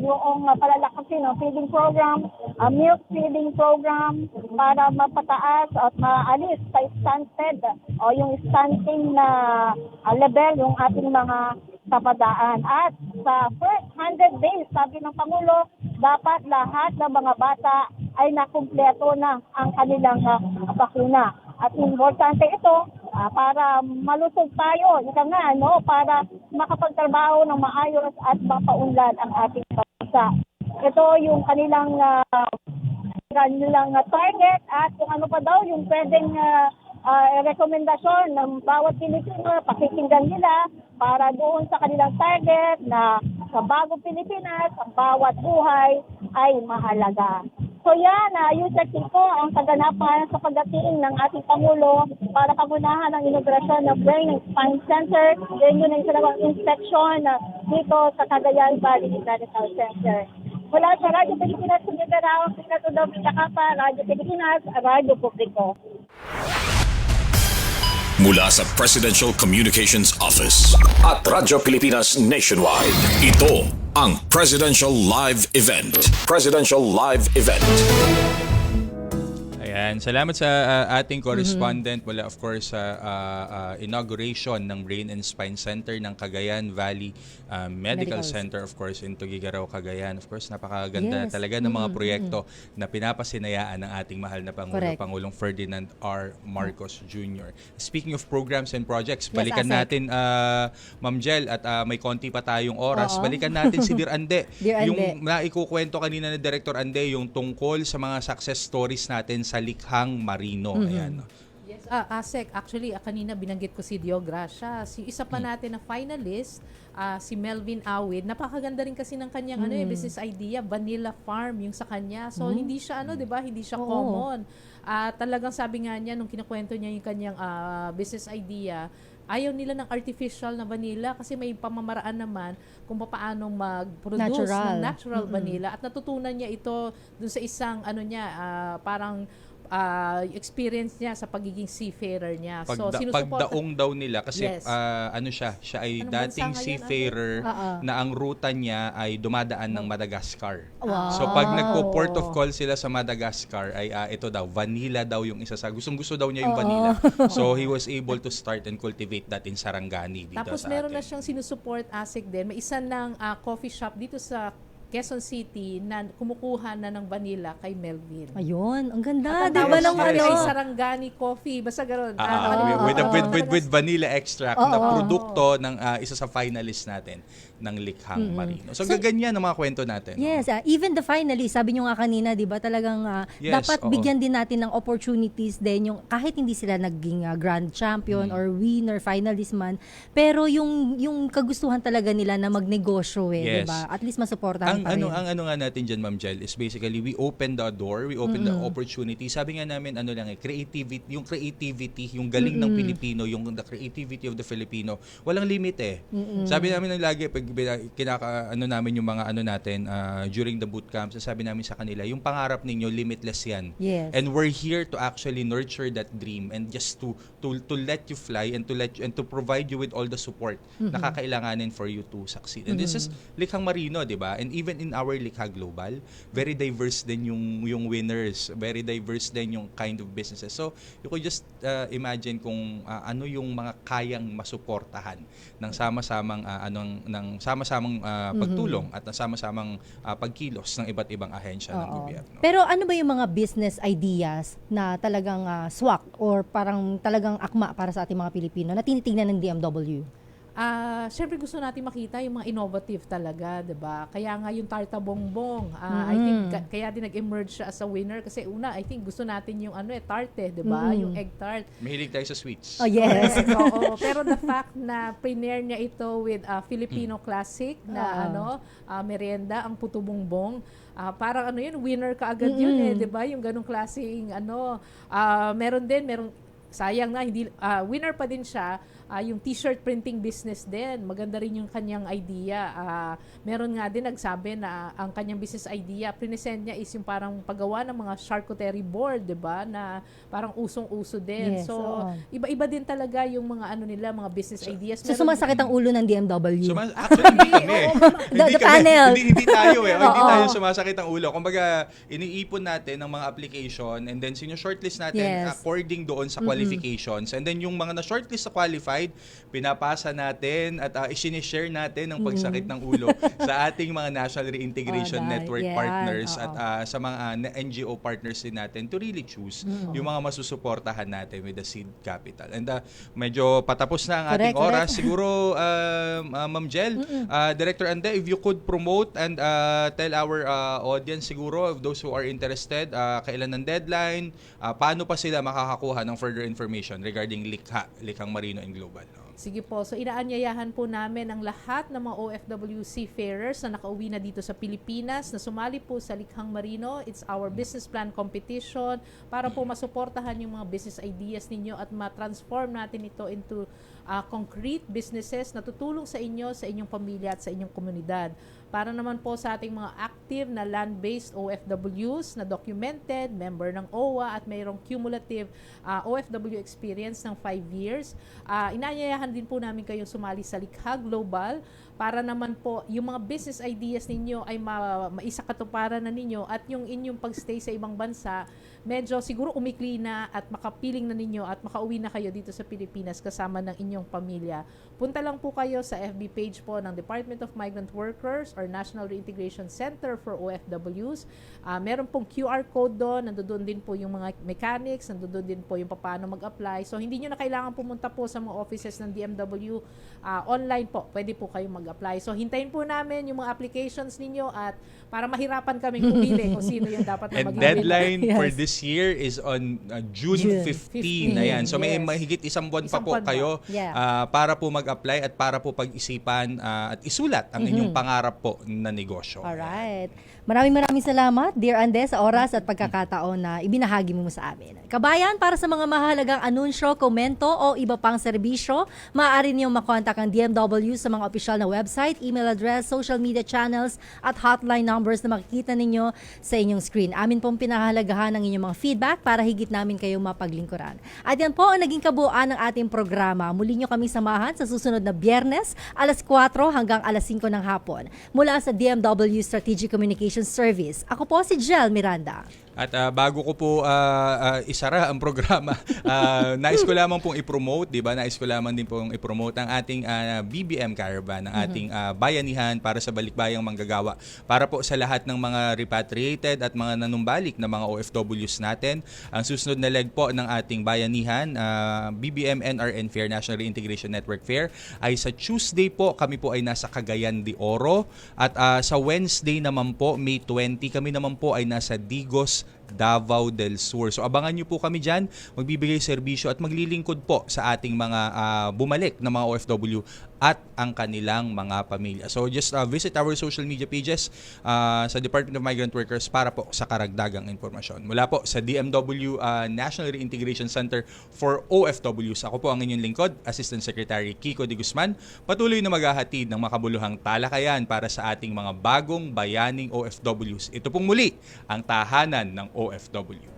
yung palalakasin ng feeding program, milk feeding program para mapataas at maalis sa stunted o yung stunting na level yung ating mga kapadaan. At sa first 100 days, sabi ng Pangulo, dapat lahat ng mga bata ay nakumpleto na ang kanilang bakuna. At importante ito para malusog tayo, para makapagtrabaho ng maayos at mapaunlad ang ating bansa. Ito yung kanilang target at kung ano pa daw yung pwedeng rekomendasyon ng bawat Pilipino, pakikinggan nila para doon sa kanilang target na sa bagong Pilipinas, ang bawat buhay ay mahalaga. So yan, Yusek ko ang kaganapan sa pagdating ng ating Pangulo para pangunahan ang inaugurasyon ng Brain and Spine Center. Yan yun ang isalawang inspection dito sa Cagayan Valley Medical Center. Mula sa Radyo Pilipinas, Mindanao, Pinatudaw, Pinakapa, Radyo Pilipinas, Radyo Publiko. Mula sa Presidential Communications Office at Radyo Pilipinas Nationwide, ito ang Presidential Live Event. Presidential Live Event. Ayan, salamat sa ating correspondent mula of course sa inauguration ng Brain and Spine Center ng Cagayan Valley Medical Center of course in Tugigaraw, Cagayan. Of course, napakaganda talaga ng mga proyekto na pinapasinayaan ng ating mahal na Pangulo, Pangulong Ferdinand R. Marcos Jr. Speaking of programs and projects, balikan natin Ma'am Jel at may konti pa tayong oras. Balikan natin si Dear Ande. Yung naikukwento kanina ni Director Ande yung tungkol sa mga success stories natin sa Likhang Marino. Ayan. Yes, Asek, actually, kanina binanggit ko si Dio Gracia. Si isa pa natin na finalist, si Melvin Awid. Napakaganda rin kasi ng kanyang business idea, Vanilla Farm, yung sa kanya. So, hindi siya, 'di ba? Hindi siya common. Talagang sabi nga niya, nung kinukwento niya yung kanyang business idea, ayaw nila ng artificial na vanilla kasi may pamamaraan naman kung paano mag-produce ng natural vanilla. At natutunan niya ito dun sa isang parang experience niya sa pagiging seafarer niya. So Pagdaong daw nila kasi siya ay dating seafarer na ang ruta niya ay dumadaan ng Madagascar. Wow. So pag nagpo-port of call sila sa Madagascar ay ito daw, vanilla daw yung isa sa gusto daw niya yung vanilla. So he was able to start and cultivate that in Sarangani dito. Tapos meron na siyang sinusupport ASIC din. May isa ng coffee shop dito sa Quezon City na kumukuha na ng vanilla kay Melvin. Ayun, ang ganda. At Diba lang ay Sarangani coffee. Basta gano'n. With vanilla extract na produkto ng isa sa finalist natin ng Likhang Marino. So gaganyan ang mga kwento natin. Yes, even the finalist, sabi nyo nga kanina, di ba talagang dapat bigyan din natin ng opportunities din yung kahit hindi sila naging grand champion or winner, finalist man, pero yung kagustuhan talaga nila na magnegosyo di ba? At least masuportahan pa rin. Ang ano nga natin dyan, Ma'am Jel, is basically we open the door, we open the opportunity. Sabi nga namin, creativity, yung galing ng Pilipino, yung the creativity of the Filipino, walang limit Sabi namin lagi, pag namin yung mga natin during the boot camp, sabi namin sa kanila, yung pangarap ninyo, limitless yan. Yes. And we're here to actually nurture that dream and just to let you fly and to provide you with all the support na kakailanganin for you to succeed. And this is Likhang Marino, di ba? And even in our Likha Global, very diverse din yung winners, very diverse din yung kind of businesses. So, you could just imagine kung ano yung mga kayang masuportahan ng sama-samang sama-samang pagtulong at sama-samang pagkilos ng iba't ibang ahensya ng gobyerno. Pero ano ba yung mga business ideas na talagang swak or parang talagang akma para sa ating mga Pilipino na tinitingnan ng DMW? Siyempre gusto natin makita yung mga innovative talaga, 'di ba? Kaya nga yung Tarta Bongbong, I think kaya din nag-emerge siya as a winner kasi una, I think gusto natin yung tarte, 'di ba? Yung egg tart. Mahilig tayo sa sweets. Oh, yes. Pero the fact na premiere niya ito with Filipino classic na merienda, ang Puto Bongbong, parang yun, winner ka agad yun 'di ba? Yung ganung klaseng meron sayang na hindi winner pa din siya. Yung t-shirt printing business din, maganda rin yung kanyang idea. Meron nga din nagsabi na ang kanyang business idea, present niya is yung parang paggawa ng mga charcuterie board, 'di ba? Na parang usong-uso din. Yes, iba-iba din talaga yung mga nila, mga business ideas. So sumasakit ang ulo ng DMW. Actually, hindi kami. Hindi tayo hindi tayo sumasakit ang ulo. Kumbaga, iniipon natin ng mga application and then sino-shortlist natin according doon sa qualifications. And then yung mga na-shortlist sa qualified, pinapasa natin at isinishare natin ang pagsakit ng ulo sa ating mga National Reintegration Network partners at sa mga NGO partners din natin to really choose yung mga masusuportahan natin with the seed capital. And medyo patapos na ang ating oras. Siguro, Ma'am Jel, Director Ande, if you could promote and tell our audience siguro, of those who are interested, kailan ang deadline, paano pa sila makakakuha ng further information regarding Likhang Marino and Global. Sige po. So inaanyayahan po namin ang lahat ng mga OFW seafarers na nakauwi na dito sa Pilipinas na sumali po sa Likhang Marino. It's our business plan competition para po masuportahan yung mga business ideas ninyo at ma-transform natin ito into concrete businesses na tutulong sa inyo, sa inyong pamilya at sa inyong komunidad. Para naman po sa ating mga active na land-based OFWs na documented, member ng OWA at mayroong cumulative OFW experience ng 5 years. Inaanyayahan din po namin kayong sumali sa Likha Global para naman po yung mga business ideas ninyo ay maisakatuparan na ninyo at yung inyong pagstay sa ibang bansa medyo siguro umikli na at makapiling na ninyo at makauwi na kayo dito sa Pilipinas kasama ng inyong pamilya. Punta lang po kayo sa FB page po ng Department of Migrant Workers or National Reintegration Center for OFWs. Meron pong QR code doon, nandoon din po yung mga mechanics, nandoon din po yung paano mag-apply. So hindi nyo na kailangan pumunta po sa mga offices ng DMW. Online po, pwede po kayong mag-apply. So hintayin po namin yung mga applications ninyo at para mahirapan kaming pumili kung sino yung dapat na And mag-apply. deadline for this year is on June 15. Ayan. So may mahigit isang buwan pa po kayo para po mag-apply at para po pag-isipan at isulat ang inyong pangarap po na negosyo. Alright. Maraming salamat, Dear Ande, sa oras at pagkakataon na ibinahagi mo sa amin. Kabayan, para sa mga mahalagang anunsyo, komento o iba pang serbisyo, maaari niyong makontak ang DMW sa mga opisyal na website, email address, social media channels at hotline numbers na makikita ninyo sa inyong screen. Amin pong pinahalagahan ang inyong mga feedback para higit namin kayong mapaglingkuran. At yan po ang naging kabuuan ng ating programa. Muli nyo kami samahan sa susunod na Biyernes, alas 4 hanggang alas 5 ng hapon mula sa DMW Strategic Communications Service. Ako po si Jel Miranda. At bago ko po isara ang programa, nais ko lamang pong i-promote, di ba? Nais ko lamang din pong i-promote ang ating BBM Caravan, ang ating bayanihan para sa balikbayang manggagawa. Para po sa lahat ng mga repatriated at mga nanumbalik na mga OFWs natin. Ang susunod na leg po ng ating bayanihan, BBM NRN Fair, National Reintegration Network Fair, ay sa Tuesday po, kami po ay nasa Cagayan de Oro. At sa Wednesday naman po, May 20, kami naman po ay nasa Digos, Davao del Sur. So abangan nyo po kami dyan, magbibigay serbisyo at maglilingkod po sa ating mga bumalik na mga OFW at ang kanilang mga pamilya. So just visit our social media pages sa Department of Migrant Workers para po sa karagdagang impormasyon. Mula po sa DMW National Reintegration Center for OFWs. Ako po ang inyong lingkod, Assistant Secretary Kiko de Guzman. Patuloy na maghahatid ng makabuluhang talakayan para sa ating mga bagong bayaning OFWs. Ito pong muli ang tahanan ng OFW.